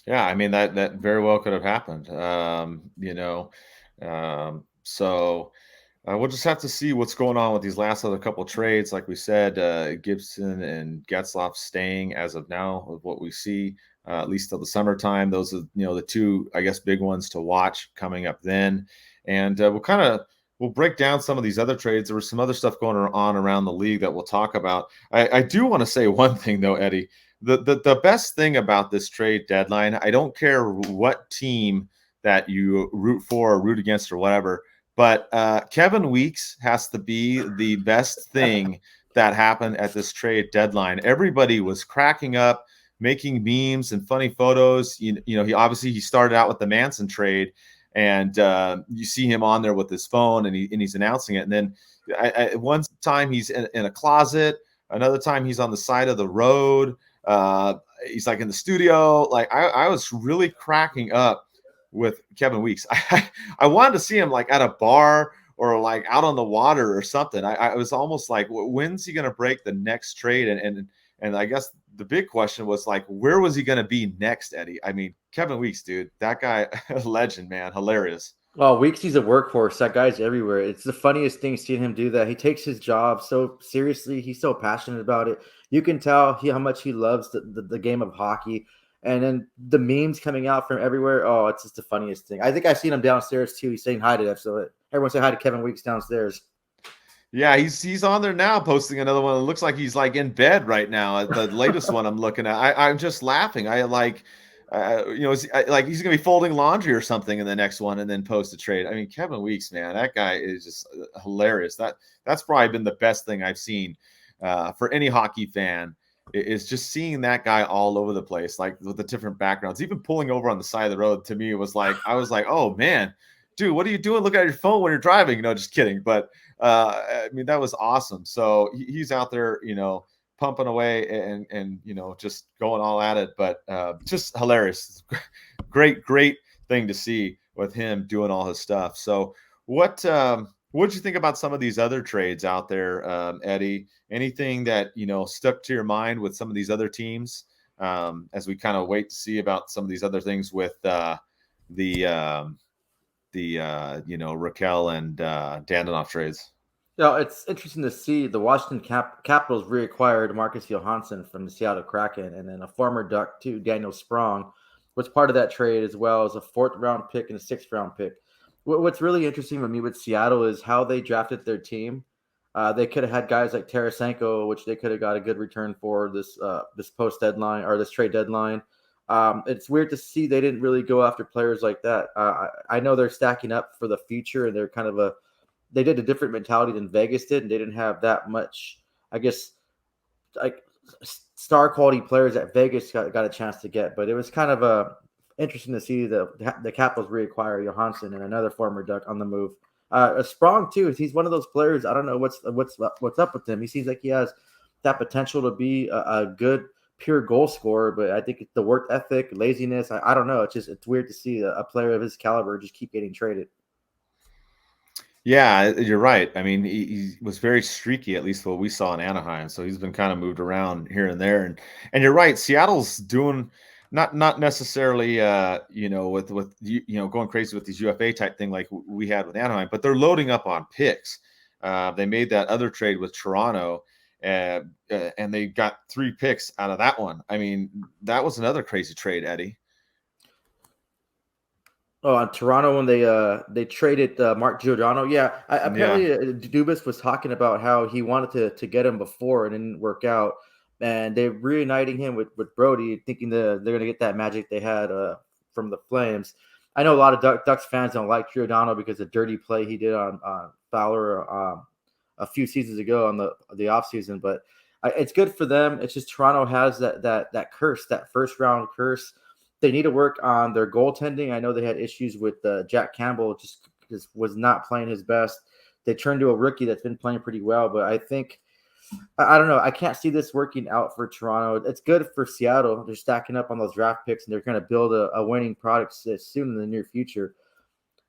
Yeah, I mean that very well could have happened. So we'll just have to see what's going on with these last other couple trades. Like we said, Gibson and Getzloff staying as of now of what we see, at least till the summertime. Those are the two, I guess, big ones to watch coming up then. And we'll break down some of these other trades. There was some other stuff going on around the league that we'll talk about. I do want to say one thing though, Eddie. The best thing about this trade deadline, I don't care what team that you root for or root against or whatever, but Kevin Weeks has to be the best thing that happened at this trade deadline. Everybody was cracking up, making memes and funny photos. He started out with the Manson trade, and you see him on there with his phone, and he's announcing it. And then one time he's in a closet, another time he's on the side of the road. He's like in the studio. Like I was really cracking up with Kevin Weeks. I wanted to see him like at a bar or like out on the water or something. I was almost like, when's he going to break the next trade? And I guess the big question was like, where was he going to be next, Eddie? I mean, Kevin Weeks, dude, that guy, legend, man, hilarious. Well, Weeks, he's a workhorse. That guy's everywhere. It's the funniest thing seeing him do that. He takes his job so seriously. He's so passionate about it. You can tell how much he loves the game of hockey. And then the memes coming out from everywhere. Oh, it's just the funniest thing. I think I've seen him downstairs too. He's saying hi to them. So everyone say hi to Kevin Weeks downstairs. Yeah, he's on there now posting another one. It looks like he's like in bed right now. The latest one I'm looking at. I'm just laughing. I like, like he's gonna be folding laundry or something in the next one, and then post a trade. I mean, Kevin Weeks, man, that guy is just hilarious. That's probably been the best thing I've seen for any hockey fan. Is just seeing that guy all over the place, like with the different backgrounds, even pulling over on the side of the road. To me, it was like I was like, oh man, dude, what are you doing? Look at your phone when you're driving. Just kidding, but I mean, that was awesome. So he's out there, pumping away and just going all at it. But just hilarious, great thing to see with him doing all his stuff. So what did you think about some of these other trades out there, Eddie? Anything that stuck to your mind with some of these other teams as we kind of wait to see about some of these other things with the Raquel and Dandonoff trades? It's interesting to see the Washington Capitals reacquired Marcus Johansson from the Seattle Kraken, and then a former Duck too, Daniel Sprong, was part of that trade, as well as a 4th-round pick and a 6th-round pick. What's really interesting with me with Seattle is how they drafted their team. They could have had guys like Tarasenko, which they could have got a good return for this post deadline or this trade deadline. It's weird to see they didn't really go after players like that. I know they're stacking up for the future, and they're kind of they did a different mentality than Vegas did, and they didn't have that much, I guess, like star quality players that Vegas got a chance to get. But it was kind of interesting to see the Capitals reacquire Johansson and another former Duck on the move. Sprong too. He's one of those players. I don't know what's up with him. He seems like he has that potential to be a good pure goal scorer, but I think it's the work ethic, laziness. I don't know. It's weird to see a player of his caliber just keep getting traded. Yeah, you're right. I mean, he was very streaky, at least what we saw in Anaheim. So he's been kind of moved around here and there, and you're right. Seattle's doing not necessarily with going crazy with these UFA type thing like we had with Anaheim, but they're loading up on picks. They made that other trade with Toronto, and they got 3 picks out of that one. I mean, that was another crazy trade, Eddie. Oh, on Toronto when they traded Mark Giordano. Yeah, Yeah. apparently Dubas was talking about how he wanted to get him before and it didn't work out, and they're reuniting him with Brody, thinking they're going to get that magic they had from the Flames. I know a lot of Ducks fans don't like Giordano because of the dirty play he did on Fowler a few seasons ago on the offseason, but it's good for them. It's just Toronto has that curse, that first round curse. They need to work on their goaltending. I know they had issues with Jack Campbell, just was not playing his best. They turned to a rookie that's been playing pretty well, but I think I don't know. I can't see this working out for Toronto. It's good for Seattle. They're stacking up on those draft picks, and they're going to build a winning product soon in the near future.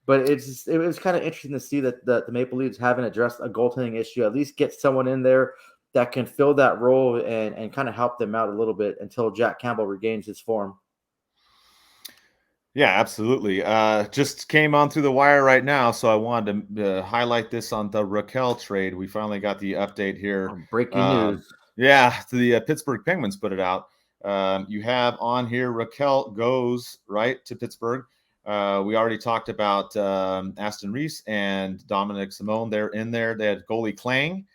But it was kind of interesting to see that the Maple Leafs haven't addressed a goaltending issue. At least get someone in there that can fill that role and kind of help them out a little bit until Jack Campbell regains his form. Yeah, absolutely. Just came on through the wire right now, so I wanted to highlight this on the Raquel trade. We finally got the update here. Breaking news. Yeah, the Pittsburgh Penguins put it out. You have on here Raquel goes right to Pittsburgh. We already talked about Aston Reese and Dominic Simone. They're in there. They had goalie Klang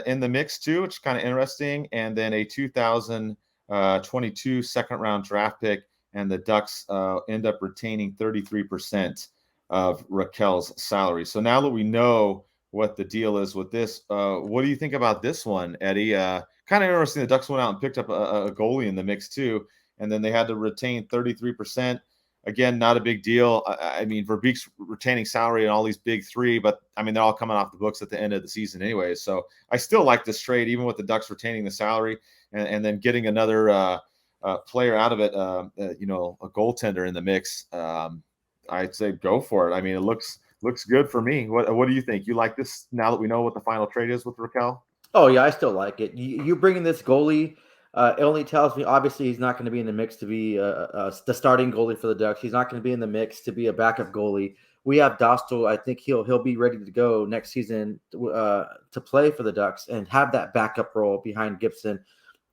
in the mix too, which is kind of interesting. And then a 2022 second round draft pick. And the Ducks end up retaining 33% of Raquel's salary. So now that we know what the deal is with this, what do you think about this one, Eddie? Kind of interesting. The Ducks went out and picked up a goalie in the mix too, and then they had to retain 33%. Again, not a big deal. I mean, Verbeek's retaining salary and all these big 3, but I mean, they're all coming off the books at the end of the season anyway. So I still like this trade, even with the Ducks retaining the salary and then getting another player out of it, a goaltender in the mix. I'd say go for it. I mean, it looks good for me. What do you think? You like this now that we know what the final trade is with Raquel? Oh yeah, I still like it. You bringing this goalie, it only tells me obviously he's not going to be in the mix to be the starting goalie for the Ducks. He's not going to be in the mix to be a backup goalie. we have Dostal. I think he'll be ready to go next season to play for the Ducks and have that backup role behind Gibson.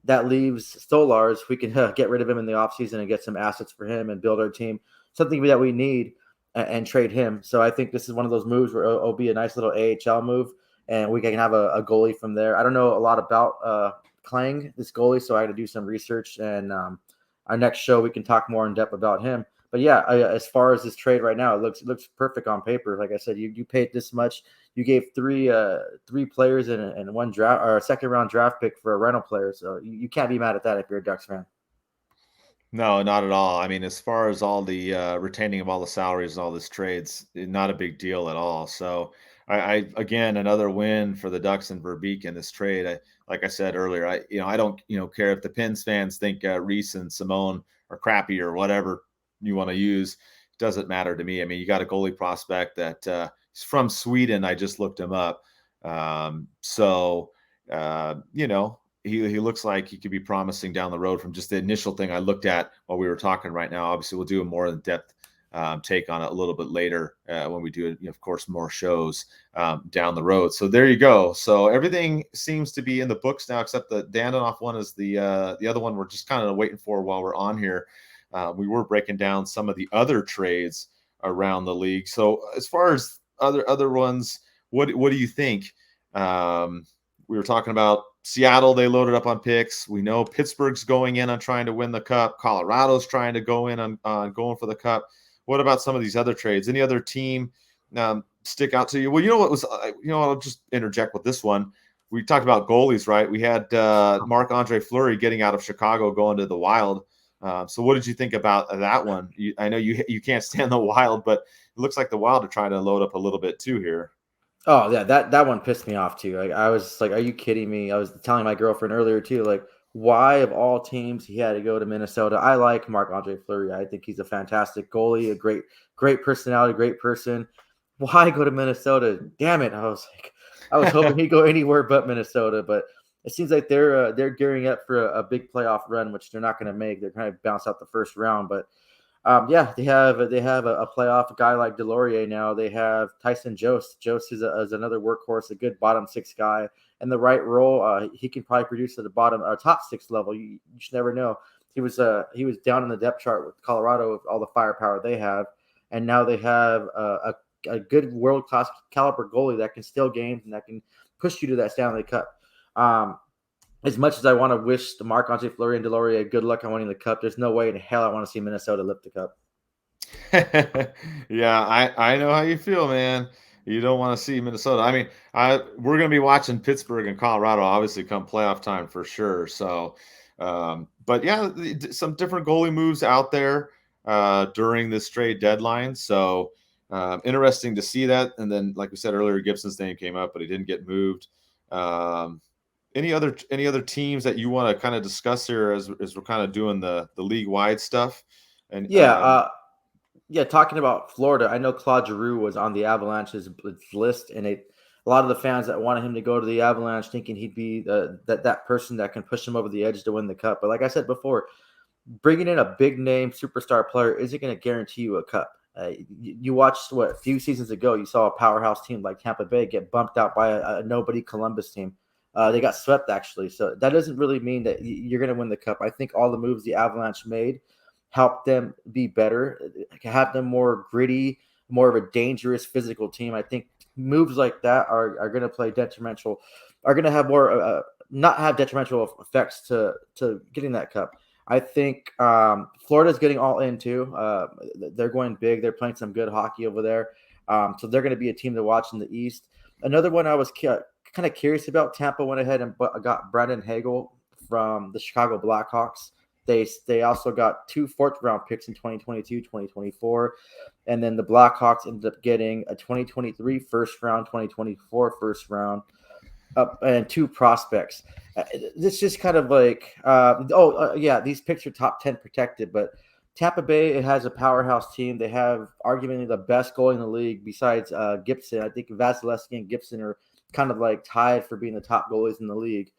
That leaves Stolars. We can get rid of him in the offseason and get some assets for him and build our team, something that we need, and trade him. So I think this is one of those moves where it'll be a nice little AHL move, and we can have a goalie from there. I don't know a lot about Klang, this goalie, so I had to do some research, and our next show we can talk more in depth about him. But yeah, as far as this trade right now, it looks perfect on paper. Like I said, you paid this much. You gave three players and one draft or a second round draft pick for a rental player. So you can't be mad at that if you're a Ducks fan. No, not at all. I mean, as far as all the retaining of all the salaries and all this trades, not a big deal at all. So I again another win for the Ducks and Verbeek in this trade. Like I said earlier, I don't care if the Pens fans think Reese and Simone are crappy or whatever you want to use. It doesn't matter to me. I mean, you got a goalie prospect that he's from Sweden. I just looked him up. He looks like he could be promising down the road from just the initial thing I looked at while we were talking right now. Obviously, we'll do a more in-depth take on it a little bit later when we do, of course, more shows down the road. So there you go. So everything seems to be in the books now, except the Dandonoff one is the other one we're just kind of waiting for while we're on here. We were breaking down some of the other trades around the league. So as far as other ones, what do you think? We were talking about Seattle. They loaded up on picks. We know Pittsburgh's going in on trying to win the cup. Colorado's trying to go in on going for the cup. What about some of these other trades? Any other team stick out to you? Well, I'll just interject with this one. We talked about goalies, right? We had Marc-Andre Fleury getting out of Chicago, going to the Wild. So what did you think about that one? I know you can't stand the Wild, but it looks like the Wild are trying to load up a little bit too here. Oh yeah, that one pissed me off too. Like I was like, "Are you kidding me?" I was telling my girlfriend earlier too, like, why of all teams he had to go to Minnesota? I like Marc-Andre Fleury. I think he's a fantastic goalie, a great personality, great person. Why go to Minnesota? Damn it! I was hoping he'd go anywhere but Minnesota, but it seems like they're gearing up for a big playoff run, which they're not going to make. They're kind of bounce out the first round, but yeah, they have a playoff guy like Delorier now. They have Tyson Jost. Jost is another workhorse, a good bottom six guy. In the right role, he can probably produce at the bottom or top six level. You just never know. He was down in the depth chart with Colorado with all the firepower they have, and now they have a good world class caliber goalie that can steal games and that can push you to that Stanley Cup. As much as I want to wish the Marc-Andre Fleury and Delorier good luck on winning the cup, there's no way in hell I want to see Minnesota lift the cup. Yeah, I know how you feel, man. You don't want to see Minnesota. I mean, we're going to be watching Pittsburgh and Colorado, obviously, come playoff time for sure. So, but yeah, some different goalie moves out there during this trade deadline. So, interesting to see that. And then, like we said earlier, Gibson's name came up, but he didn't get moved. Any other teams that you want to kind of discuss here as we're kind of doing the league wide stuff? And talking about Florida, I know Claude Giroux was on the Avalanche's list, and a lot of the fans that wanted him to go to the Avalanche thinking he'd be that person that can push him over the edge to win the cup. But like I said before, bringing in a big name superstar player isn't going to guarantee you a cup. You watched a few seasons ago, you saw a powerhouse team like Tampa Bay get bumped out by a nobody Columbus team. They got swept, actually. So that doesn't really mean that you're going to win the cup. I think all the moves the Avalanche made helped them be better, have them more gritty, more of a dangerous physical team. I think moves like that are going to play detrimental, are going to have more, not have detrimental effects to getting that cup. I think Florida's getting all in too. They're going big. They're playing some good hockey over there. So they're going to be a team to watch in the East. Another one I was kind of curious about, Tampa went ahead and got Brandon Hagel from the Chicago Blackhawks. They also got 2 fourth-round picks in 2022, 2024. And then the Blackhawks ended up getting a 2023 first round, 2024 first round, and 2 prospects. This just kind of like, these picks are top 10 protected, but Tampa Bay, it has a powerhouse team. They have arguably the best goalie in the league besides Gibson. I think Vasilevsky and Gibson are kind of like tied for being the top goalies in the league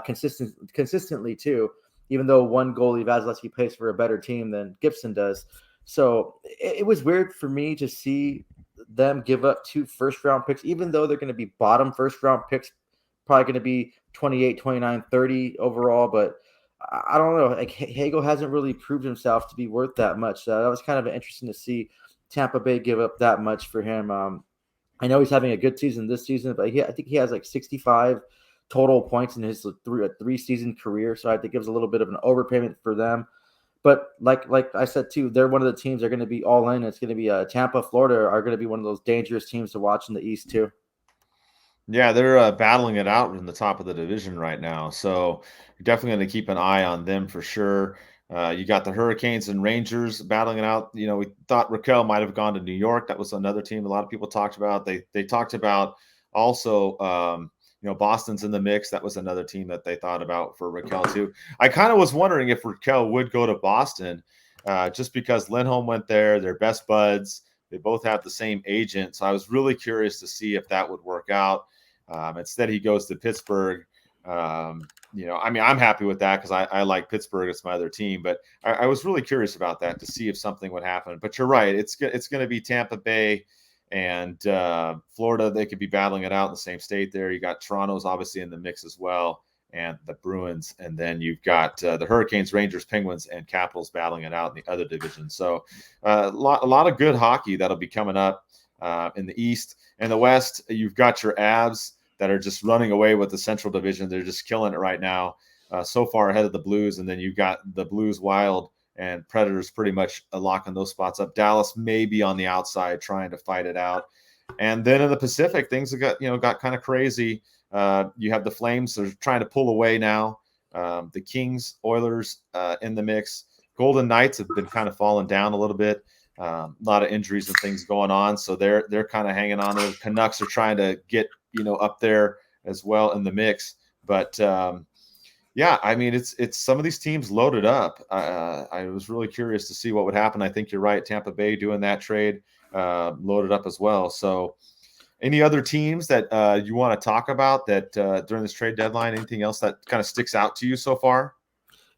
consistently too, even though one goalie, Vasilevsky, plays for a better team than Gibson does. So it was weird for me to see them give up 2 first-round picks, even though they're going to be bottom first-round picks, probably going to be 28, 29, 30 overall. But I don't know. Like Hagel hasn't really proved himself to be worth that much. That was kind of interesting to see Tampa Bay give up that much for him. I know he's having a good season this season, but I think he has like 65 total points in his three-season career. So I think it was a little bit of an overpayment for them. But like I said too, they're one of the teams that are going to be all in. It's going to be Tampa, Florida are going to be one of those dangerous teams to watch in the East too. Yeah, they're battling it out in the top of the division right now. So you're definitely going to keep an eye on them for sure. You got the Hurricanes and Rangers battling it out. You know, we thought Raquel might have gone to New York. That was another team a lot of people talked about. They talked about also, you know, Boston's in the mix. That was another team that they thought about for Raquel too. I kind of was wondering if Raquel would go to Boston, just because Lindholm went there. They're best buds. They both have the same agent. So I was really curious to see if that would work out. Instead, he goes to Pittsburgh. You know, I mean, I'm happy with that because I like Pittsburgh. It's my other team, but I was really curious about that to see if something would happen. But you're right. It's going to be Tampa Bay and Florida. They could be battling it out in the same state there. You got Toronto's obviously in the mix as well, and the Bruins. And then you've got the Hurricanes, Rangers, Penguins, and Capitals battling it out in the other division. So a lot of good hockey that'll be coming up in the East. In the West, you've got your Avs that are just running away with the Central Division. They're just killing it right now, so far ahead of the Blues. And then you've got the Blues, Wild, and Predators pretty much locking those spots up. Dallas may be on the outside trying to fight it out. And then in the Pacific, things have got kind of crazy. You have the Flames. They're trying to pull away now. The Kings, Oilers in the mix. Golden Knights have been kind of falling down a little bit. A lot of injuries and things going on, so they're kind of hanging on there. The Canucks are trying to get up there as well in the mix, but yeah, I mean it's some of these teams loaded up. I was really curious to see what would happen. I think you're right. Tampa Bay doing that trade loaded up as well. So, any other teams that you want to talk about that during this trade deadline? Anything else that kind of sticks out to you so far?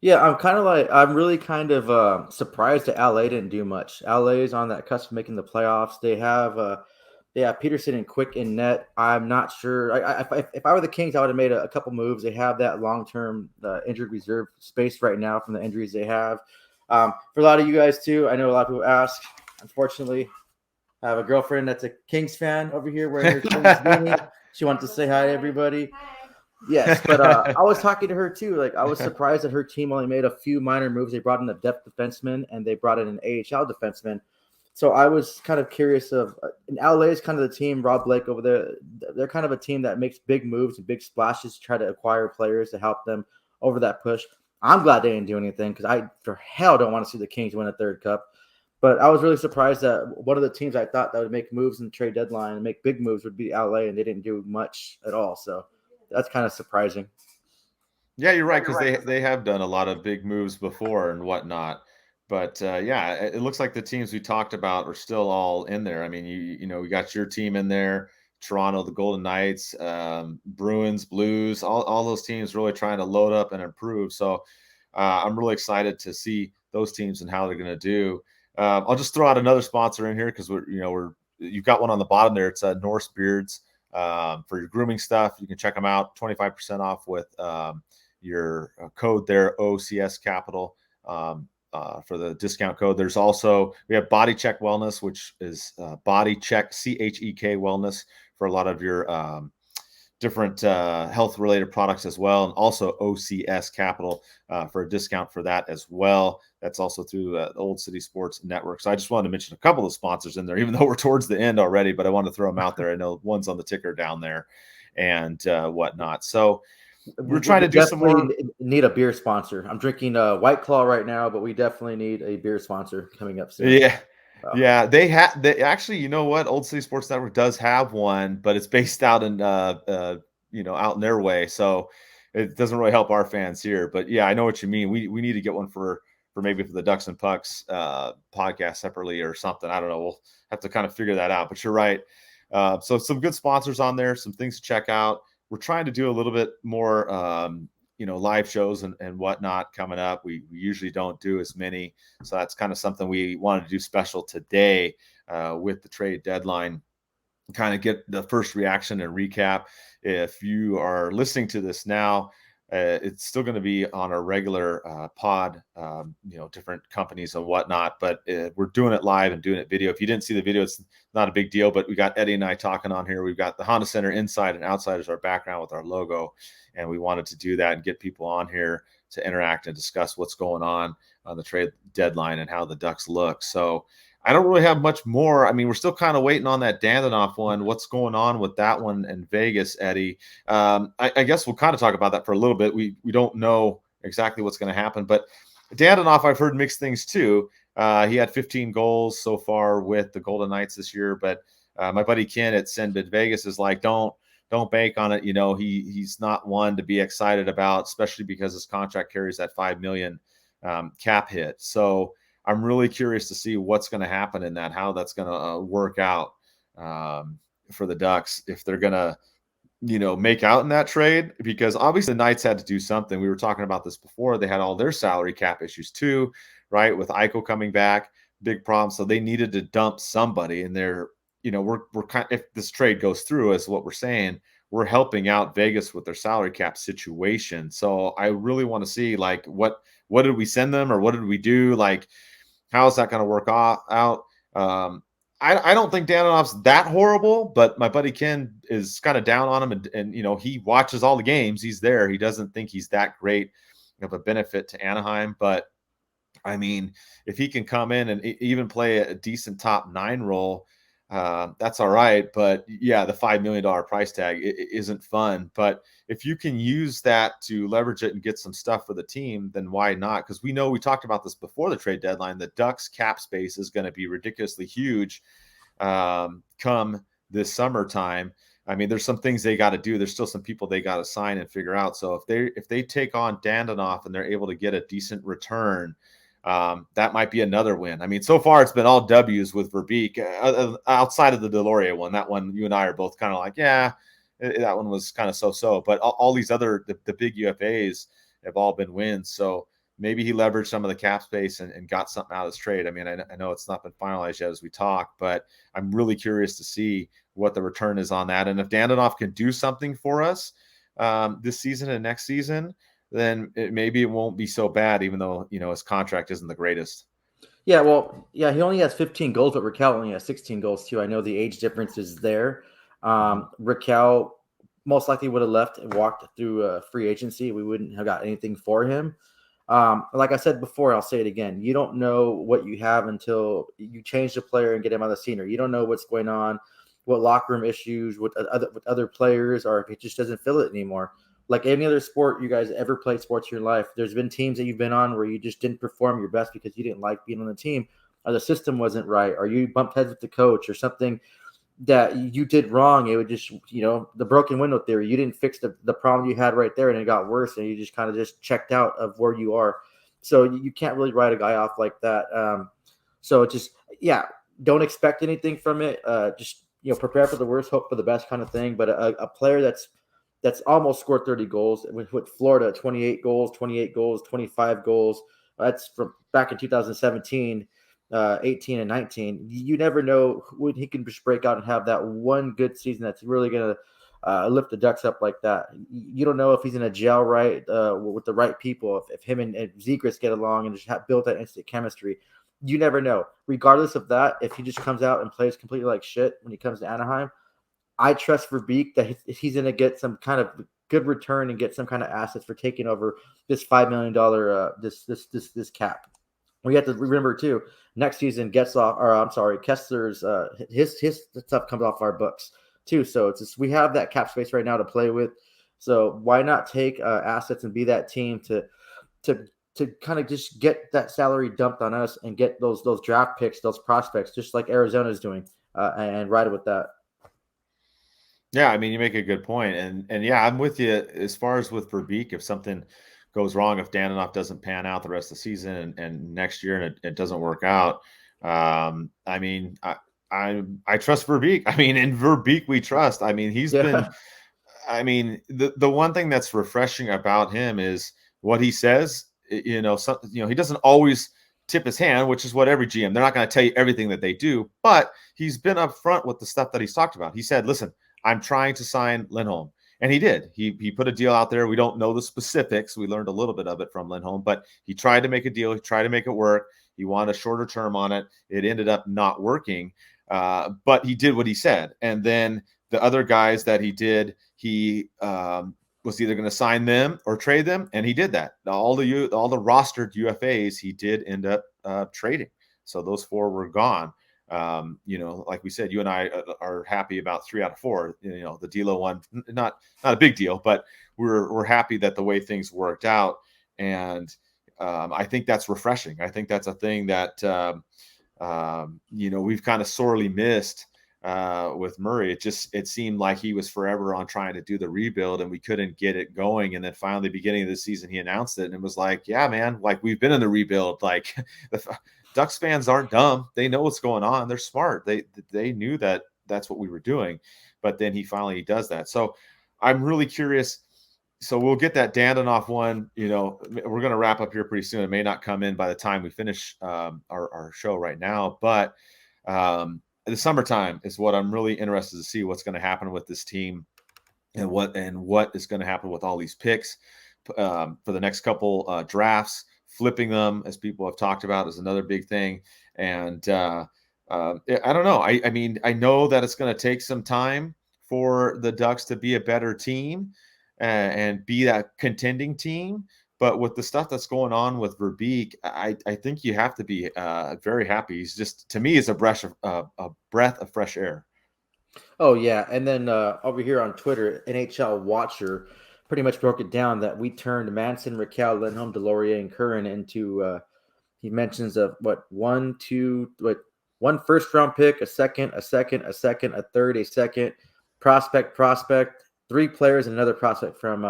Yeah, I'm really kind of surprised that LA didn't do much. LA is on that cusp of making the playoffs. They have Peterson and Quick in net. I'm not sure. If I were the Kings, I would have made a couple moves. They have that long-term injured reserve space right now from the injuries they have. For a lot of you guys too, I know a lot of people ask. Unfortunately, I have a girlfriend that's a Kings fan over here wearing her Kings beanie. She wanted to say hi to everybody. Yes, but I was talking to her too. Like, I was surprised that her team only made a few minor moves. They brought in a depth defenseman and they brought in an AHL defenseman. So I was kind of curious and LA is kind of the team, Rob Blake over there. They're kind of a team that makes big moves and big splashes to try to acquire players to help them over that push. I'm glad they didn't do anything because I, for hell, don't want to see the Kings win a third cup. But I was really surprised that one of the teams I thought that would make moves in the trade deadline and make big moves would be LA, and they didn't do much at all. So that's kind of surprising. Yeah, you're right, because they have done a lot of big moves before and whatnot. But yeah, it looks like the teams we talked about are still all in there. I mean, we got your team in there, Toronto, the Golden Knights, Bruins, Blues, all those teams really trying to load up and improve. So I'm really excited to see those teams and how they're going to do. I'll just throw out another sponsor in here because you've got one on the bottom there. It's Norse Beards for your grooming stuff. You can check them out, 25% off with your code there, OCS Capital, for the discount code. There's also, we have Body Check Wellness, which is Body Check, CHEK Wellness, for a lot of your different health related products as well. And also OCS Capital for a discount for that as well. That's also through the Old City Sports Network. So I just wanted to mention a couple of sponsors in there, even though we're towards the end already, but I wanted to throw them out there. I know one's on the ticker down there and whatnot. So we're trying to do some more. Need a beer sponsor. I'm drinking White Claw right now, but we definitely need a beer sponsor coming up soon. Yeah. Yeah, they actually, you know what? Old City Sports Network does have one, but it's based out in out in their way. So it doesn't really help our fans here. But yeah, I know what you mean. We need to get one for maybe for the Ducks and Pucks podcast separately or something. I don't know. We'll have to kind of figure that out. But you're right. So some good sponsors on there, some things to check out. We're trying to do a little bit more live shows and whatnot coming up. We usually don't do as many. So that's kind of something we wanted to do special today with the trade deadline, kind of get the first reaction and recap. If you are listening to this now, it's still going to be on a regular pod, different companies and whatnot, but we're doing it live and doing it video. If you didn't see the video, it's not a big deal, but we got Eddie and I talking on here. We've got the Honda Center inside and outside as our background with our logo, and we wanted to do that and get people on here to interact and discuss what's going on the trade deadline and how the Ducks look. So I don't really have much more. I mean, we're still kind of waiting on that Dandanoff one. What's going on with that one in Vegas, Eddie? I guess we'll kind of talk about that for a little bit. We don't know exactly what's going to happen, but Dandanoff, I've heard mixed things too. He had 15 goals so far with the Golden Knights this year, but my buddy Ken at Sinbad Vegas is like, don't bank on it. He's not one to be excited about, especially because his contract carries that $5 million cap hit. So I'm really curious to see what's going to happen in that, how that's going to work out for the Ducks, if they're going to, make out in that trade, because obviously the Knights had to do something. We were talking about this before. They had all their salary cap issues too, right? With Eichel coming back, big problem. So they needed to dump somebody, and they're, we're kind of, if this trade goes through, is what we're saying, we're helping out Vegas with their salary cap situation. So I really want to see, like, what did we send them, or what did we do? Like, how is that going to work out? I don't think Danoff's that horrible, but my buddy Ken is kind of down on him, and he watches all the games. He's there. He doesn't think he's that great of a benefit to Anaheim. But I mean, if he can come in and even play a decent top 9 role, that's all right. But yeah, the $5 million price tag isn't fun. But if you can use that to leverage it and get some stuff for the team, then why not? Because we talked about this before the trade deadline. The Ducks cap space is going to be ridiculously huge come this summertime. I mean, there's some things they got to do. There's still some people they got to sign and figure out. So if they take on Dandanoff and they're able to get a decent return, that might be another win. I mean, so far it's been all W's with Verbeek, outside of the Deloria one. That one, you and I are both kind of like, yeah, that one was kind of so-so. But all these other, the big UFAs have all been wins. So maybe he leveraged some of the cap space and got something out of this trade. I mean, I know it's not been finalized yet as we talk, but I'm really curious to see what the return is on that. And if Dandanoff can do something for us this season and next season, then maybe it won't be so bad, even though, his contract isn't the greatest. Yeah, well, yeah, he only has 15 goals, but Raquel only has 16 goals too. I know the age difference is there. Raquel most likely would have left and walked through free agency. We wouldn't have got anything for him. Like I said before, I'll say it again. You don't know what you have until you change the player and get him on the scene, or you don't know what's going on, what locker room issues with other players, or if it just doesn't feel it anymore. Like any other sport you guys ever played sports in your life, there's been teams that you've been on where you just didn't perform your best because you didn't like being on the team, or the system wasn't right, or you bumped heads with the coach, or something that you did wrong. It would just, the broken window theory. You didn't fix the problem you had right there, and it got worse, and you just kind of just checked out of where you are. So you can't really write a guy off like that. So just, yeah, don't expect anything from it. Just, prepare for the worst, hope for the best kind of thing. But a player that's almost scored 30 goals with Florida, 28 goals, 25 goals. That's from back in 2017, 18 and 19. You never know when he can just break out and have that one good season that's really going to lift the Ducks up like that. You don't know if he's in a gel right with the right people, if him and Zegras get along and just build that instant chemistry. You never know. Regardless of that, if he just comes out and plays completely like shit when he comes to Anaheim, I trust Verbeek that he's going to get some kind of good return and get some kind of assets for taking over this $5 million this cap. We have to remember too, next season Kessler's his stuff comes off our books too. So it's just, we have that cap space right now to play with. So why not take assets and be that team to kind of just get that salary dumped on us and get those draft picks, those prospects, just like Arizona's doing, and ride with that. Yeah, I mean, you make a good point. And yeah, I'm with you as far as with Verbeek. If something goes wrong, if Dandanoff doesn't pan out the rest of the season and next year and it doesn't work out, I mean, I trust Verbeek. I mean, in Verbeek we trust. I mean, he's been I mean, the one thing that's refreshing about him is what he says. You know, he doesn't always tip his hand, which is what every GM. They're not going to tell you everything that they do, but he's been upfront with the stuff that he's talked about. He said, "Listen, I'm trying to sign Lindholm." And he did. He put a deal out there. We don't know the specifics. We learned a little bit of it from Lindholm, but he tried to make a deal. He tried to make it work. He wanted a shorter term on it. It ended up not working, but he did what he said. And then the other guys that he did, he was either going to sign them or trade them, and he did that. All the rostered UFAs, he did end up trading. So those 4 were gone. Like we said, you and I are happy about 3 out of 4. The D'Lo one, not a big deal, but we're happy that the way things worked out, and I think that's refreshing. I think that's a thing that we've kind of sorely missed with Murray. It seemed like he was forever on trying to do the rebuild, and we couldn't get it going. And then finally, beginning of the season, he announced it, and it was like, yeah, man, like we've been in the rebuild. Like the Ducks fans aren't dumb; they know what's going on. They're smart. They knew that that's what we were doing. But then he finally does that. So I'm really curious. So we'll get that Dandanoff one. We're going to wrap up here pretty soon. It may not come in by the time we finish our show right now, but the summertime is what I'm really interested to see what's going to happen with this team and what is going to happen with all these picks for the next couple drafts. Flipping them, as people have talked about, is another big thing. And I don't know. I mean, I know that it's going to take some time for the Ducks to be a better team and be that contending team. But with the stuff that's going on with Verbeek, I think you have to be very happy. He's just, to me, is a breath of fresh air. Oh yeah, and then over here on Twitter, NHL Watcher pretty much broke it down that we turned Manson, Raquel, Lindholm, Delorier, and Curran into. He mentions of one first round pick, a second, a third, a second, prospect, 3 players, and another prospect from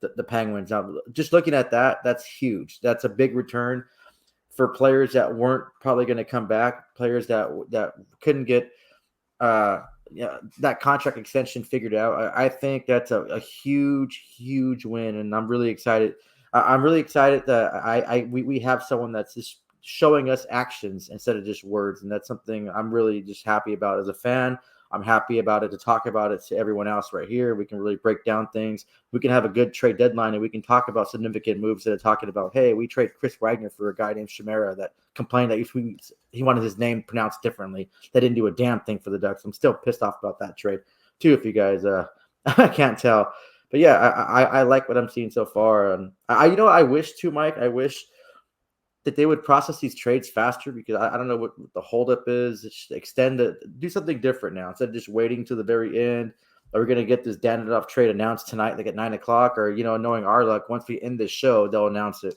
the Penguins. Now, just looking at that, that's huge. That's a big return for players that weren't probably going to come back, players that couldn't get that contract extension figured out. I think that's a huge win, and I'm really excited. I'm really excited that we have someone that's just showing us actions instead of just words, and that's something I'm really just happy about as a fan. I'm happy about it, to talk about it to everyone else right here. We can really break down things. We can have a good trade deadline, and we can talk about significant moves instead of talking about, hey, we trade Chris Wagner for a guy named Chimera that complained that he wanted his name pronounced differently. They didn't do a damn thing for the Ducks. I'm still pissed off about that trade, too, if you guys can't tell. But yeah, I like what I'm seeing so far. And I wish too, Mike. I wish that they would process these trades faster, because I don't know what the holdup is. Just extend it, do something different now instead of just waiting to the very end. Are we going to get this Dandanoff trade announced tonight, like at 9:00, or knowing our luck, once we end this show, they'll announce it.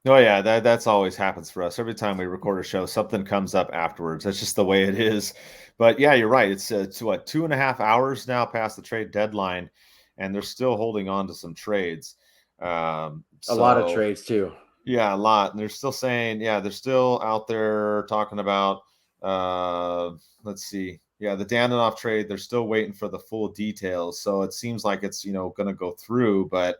Oh yeah, that's always happens for us. Every time we record a show, something comes up afterwards. That's just the way it is. But yeah, you're right. It's 2.5 hours now past the trade deadline, and they're still holding on to some trades. A lot of trades too. Yeah, a lot. And they're still saying, they're still out there talking about, let's see. Yeah, the Dandanoff trade, they're still waiting for the full details. So it seems like it's, going to go through, but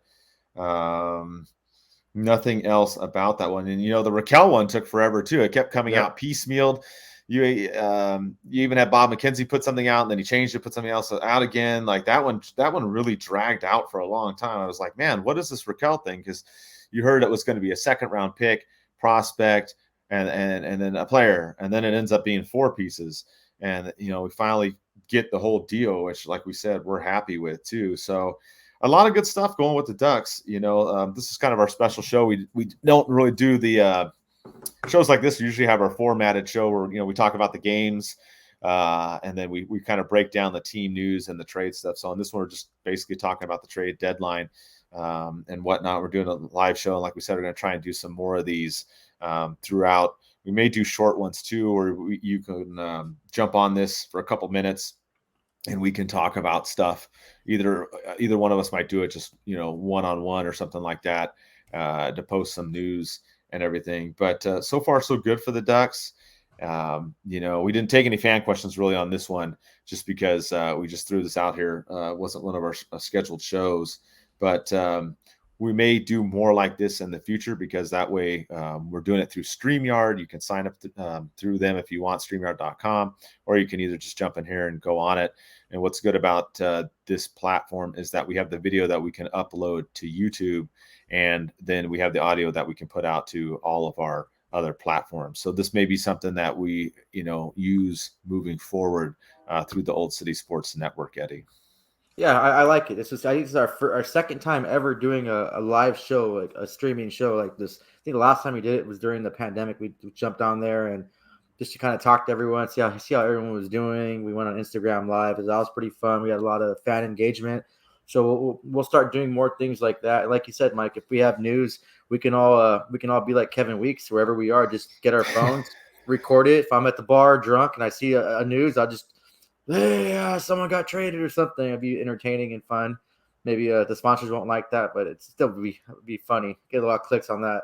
nothing else about that one. And, the Raquel one took forever too. It kept coming out piecemealed. You even had Bob McKenzie put something out, and then he changed it, put something else out again. Like that one really dragged out for a long time. I was like, man, what is this Raquel thing? Because you heard it was going to be a second round pick, prospect, and then a player, and then it ends up being 4 pieces. And we finally get the whole deal, which, like we said, we're happy with too. So a lot of good stuff going with the Ducks. This is kind of our special show. We don't really do the shows like this. We usually have our formatted show where we talk about the games, and then we kind of break down the team news and the trade stuff. So on this one, we're just basically talking about the trade deadline and whatnot. We're doing a live show, and like we said, we're going to try and do some more of these throughout. We may do short ones too, or you can jump on this for a couple minutes, and we can talk about stuff. Either one of us might do it just one-on-one or something like that to post some news and everything. But so far so good for the Ducks. We didn't take any fan questions really on this one, just because we just threw this out here. It wasn't one of our scheduled shows, but we may do more like this in the future, because that way we're doing it through StreamYard. You can sign up through them if you want, StreamYard.com, or you can either just jump in here and go on it. And what's good about this platform is that we have the video that we can upload to YouTube, and then we have the audio that we can put out to all of our other platforms. So this may be something that we, use moving forward through the Old City Sports Network, Eddie. Yeah, I like it. I think this is our second time ever doing a live show, like a streaming show like this. I think the last time we did it was during the pandemic. We jumped on there and just to kind of talk to everyone, see how everyone was doing. We went on Instagram Live. That was pretty fun. We had a lot of fan engagement. So we'll start doing more things like that. Like you said, Mike, if we have news, we can all be like Kevin Weeks wherever we are. Just get our phones, record it. If I'm at the bar drunk and I see a news, I'll just, hey, someone got traded or something. It'd be entertaining and fun. Maybe the sponsors won't like that, but it still be funny. Get a lot of clicks on that.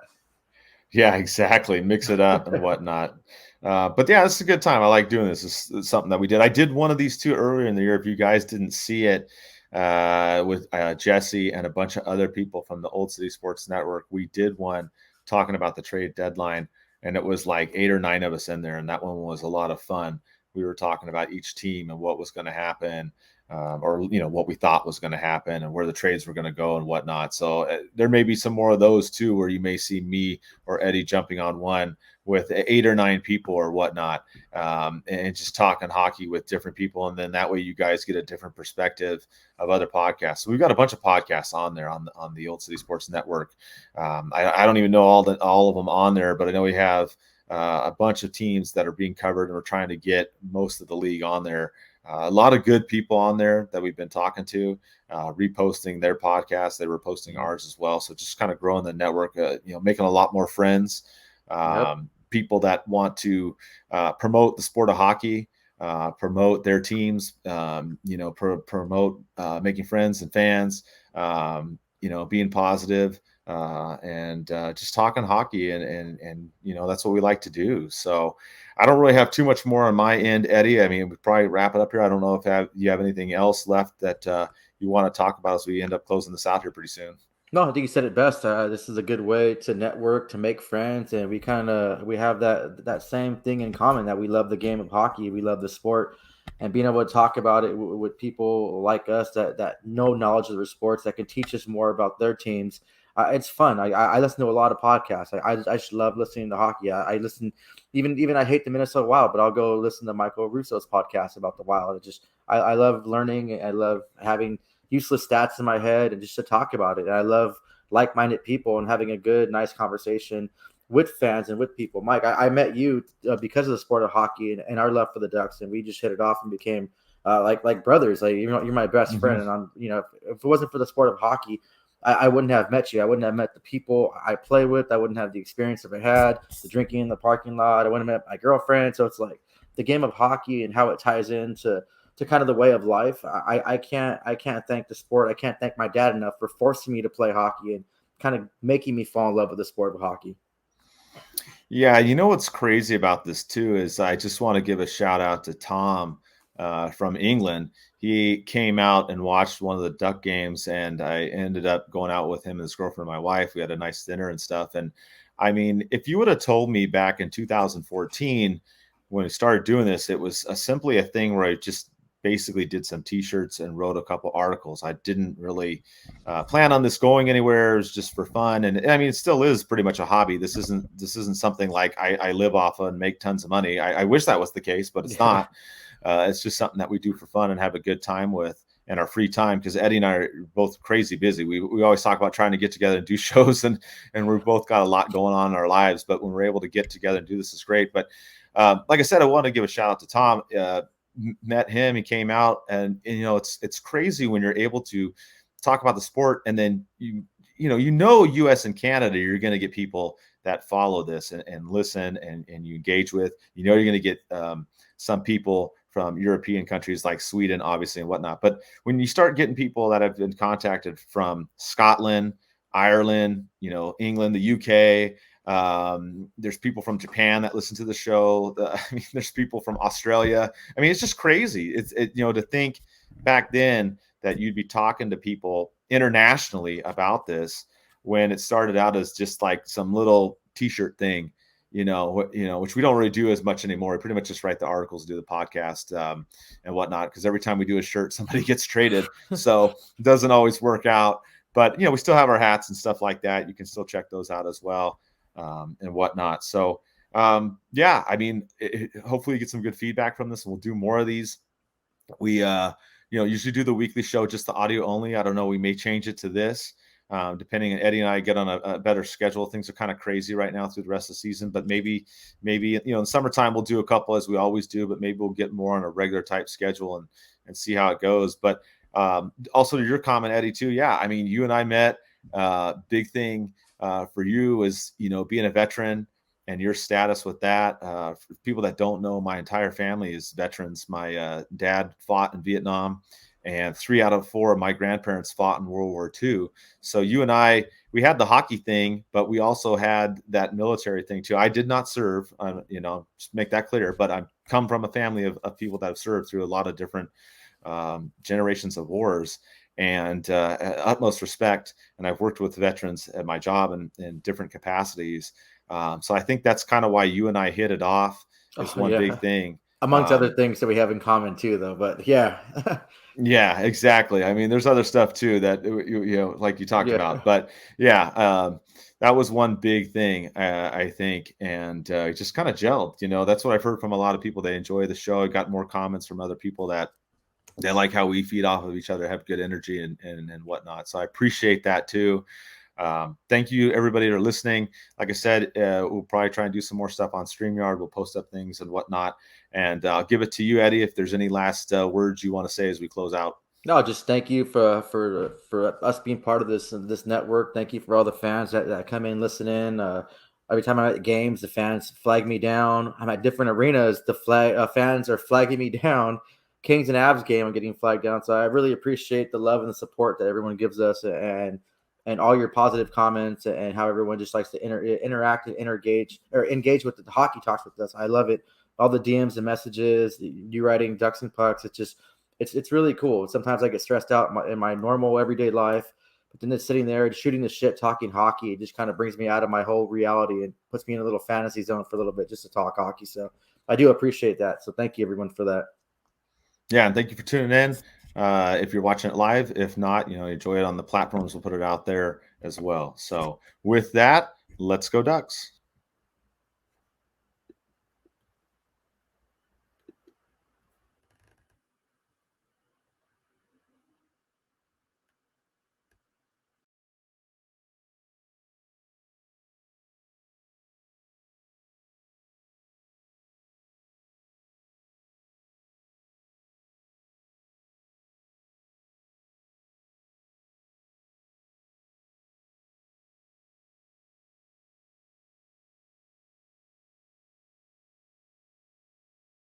Yeah, exactly. Mix it up and whatnot. But yeah, this is a good time. I like doing this. This is something that we did. I did one of these two earlier in the year. If you guys didn't see it, with Jesse and a bunch of other people from the Old City Sports Network, we did one talking about the trade deadline, and it was like 8 or 9 of us in there, and that one was a lot of fun. We were talking about each team and what was going to happen, or what we thought was going to happen, and where the trades were going to go and whatnot. So there may be some more of those too, where you may see me or Eddie jumping on one with 8 or 9 people or whatnot, and just talking hockey with different people, and then that way you guys get a different perspective of other podcasts. So we've got a bunch of podcasts on there on the Old City Sports Network. I don't even know all of them on there, but I know we have a bunch of teams that are being covered, and we're trying to get most of the league on there. A lot of good people on there that we've been talking to, reposting their podcasts. They were posting ours as well. So just kind of growing the network, making a lot more friends, people that want to promote the sport of hockey, promote their teams, promote making friends and fans, being positive, and just talking hockey, and that's what we like to do. So I don't really have too much more on my end, Eddie. I mean, we probably wrap it up here. I don't know if you have anything else left that you want to talk about as we end up closing this out here pretty soon. No, I think you said it best. This is a good way to network, to make friends, and we have that same thing in common, that we love the game of hockey, we love the sport, and being able to talk about it with people like us that know knowledge of their sports, that can teach us more about their teams. It's fun. I listen to a lot of podcasts. I just love listening to hockey. I listen, even I hate the Minnesota Wild, but I'll go listen to Michael Russo's podcast about the Wild. I love learning. I love having useless stats in my head and just to talk about it. And I love like-minded people and having a good, nice conversation with fans and with people. Mike, I met you because of the sport of hockey and our love for the Ducks, and we just hit it off and became like brothers. Like, you're my best friend, and I'm if it wasn't for the sport of hockey, I wouldn't have met you. I wouldn't have met the people I play with. I wouldn't have the experience that I had, the drinking in the parking lot. I wouldn't have met my girlfriend. So it's like the game of hockey and how it ties into kind of the way of life. I can't thank the sport. I can't thank my dad enough for forcing me to play hockey and kind of making me fall in love with the sport of hockey. Yeah, what's crazy about this too is I just want to give a shout out to Tom from England. He came out and watched one of the Duck games, and I ended up going out with him and his girlfriend and my wife. We had a nice dinner and stuff. And I mean, if you would have told me back in 2014 when we started doing this, it was simply a thing where I just basically did some t-shirts and wrote a couple articles. I didn't really plan on this going anywhere. It was just for fun. And I mean, it still is pretty much a hobby. This isn't something like I live off of and make tons of money. I wish that was the case, but it's not. It's just something that we do for fun and have a good time with in our free time, because Eddie and I are both crazy busy. We always talk about trying to get together and do shows, and we've both got a lot going on in our lives, but when we're able to get together and do this, is great. But like I said, I want to give a shout out to Tom. Met him, he came out, and it's crazy when you're able to talk about the sport, and then US and Canada, you're going to get people that follow this and listen and you engage with. You're going to get some people from European countries like Sweden, obviously, and whatnot. But when you start getting people that have been contacted from Scotland, Ireland, England, the UK, There's people from Japan that listen to the show. I mean, there's people from Australia. I mean, it's just crazy. To think back then that you'd be talking to people internationally about this when it started out as just like some little t-shirt thing, which we don't really do as much anymore. We pretty much just write the articles, do the podcast, and whatnot. Because every time we do a shirt, somebody gets traded, so it doesn't always work out. But we still have our hats and stuff like that. You can still check those out as well, and whatnot. So I mean, hopefully you get some good feedback from this, and we'll do more of these. We usually do the weekly show just the audio only. I don't know. We may change it to this. Depending on Eddie and I get on a better schedule. Things are kind of crazy right now through the rest of the season, but maybe, in summertime we'll do a couple as we always do, but maybe we'll get more on a regular type schedule and see how it goes. But also to your comment, Eddie, too. Yeah. I mean, you and I met, big thing for you is, being a veteran and your status with that. For people that don't know, my entire family is veterans. My dad fought in Vietnam, and 3 out of 4 of my grandparents fought in World War II. So you and I, we had the hockey thing, but we also had that military thing too. I did not serve, just make that clear, but I come from a family of people that have served through a lot of different generations of wars, and utmost respect. And I've worked with veterans at my job in different capacities. So I think that's kind of why you and I hit it off. It's one big thing. Amongst other things that we have in common too, though. But yeah. Yeah, exactly. I mean, there's other stuff too that like you talked about, but that was one big thing, I think, and it just kind of gelled. That's what I've heard from a lot of people. They enjoy the show. I got more comments from other people that they like how we feed off of each other, have good energy and whatnot. So I appreciate that too. Thank you everybody that are listening. Like I said, we'll probably try and do some more stuff on StreamYard. We'll post up things and whatnot, and I'll give it to you, Eddie, if there's any last words you want to say as we close out. No, just thank you for us being part of this network. Thank you for all the fans that come in, listen in. Every time I'm at games, the fans flag me down. I'm at different arenas. The fans are flagging me down. Kings and Avs game, I'm getting flagged down. So I really appreciate the love and the support that everyone gives us, and all your positive comments, and how everyone just likes to interact and engage with the hockey talks with us. I love it. All the DMs and messages, you writing Ducks and Pucks. It's just, it's really cool. Sometimes I get stressed out in my normal everyday life, but then it's sitting there shooting the shit, talking hockey. It just kind of brings me out of my whole reality and puts me in a little fantasy zone for a little bit just to talk hockey. So I do appreciate that. So thank you everyone for that. Yeah, and thank you for tuning in. If you're watching it live, if not, enjoy it on the platforms. We'll put it out there as well. So with that, let's go Ducks.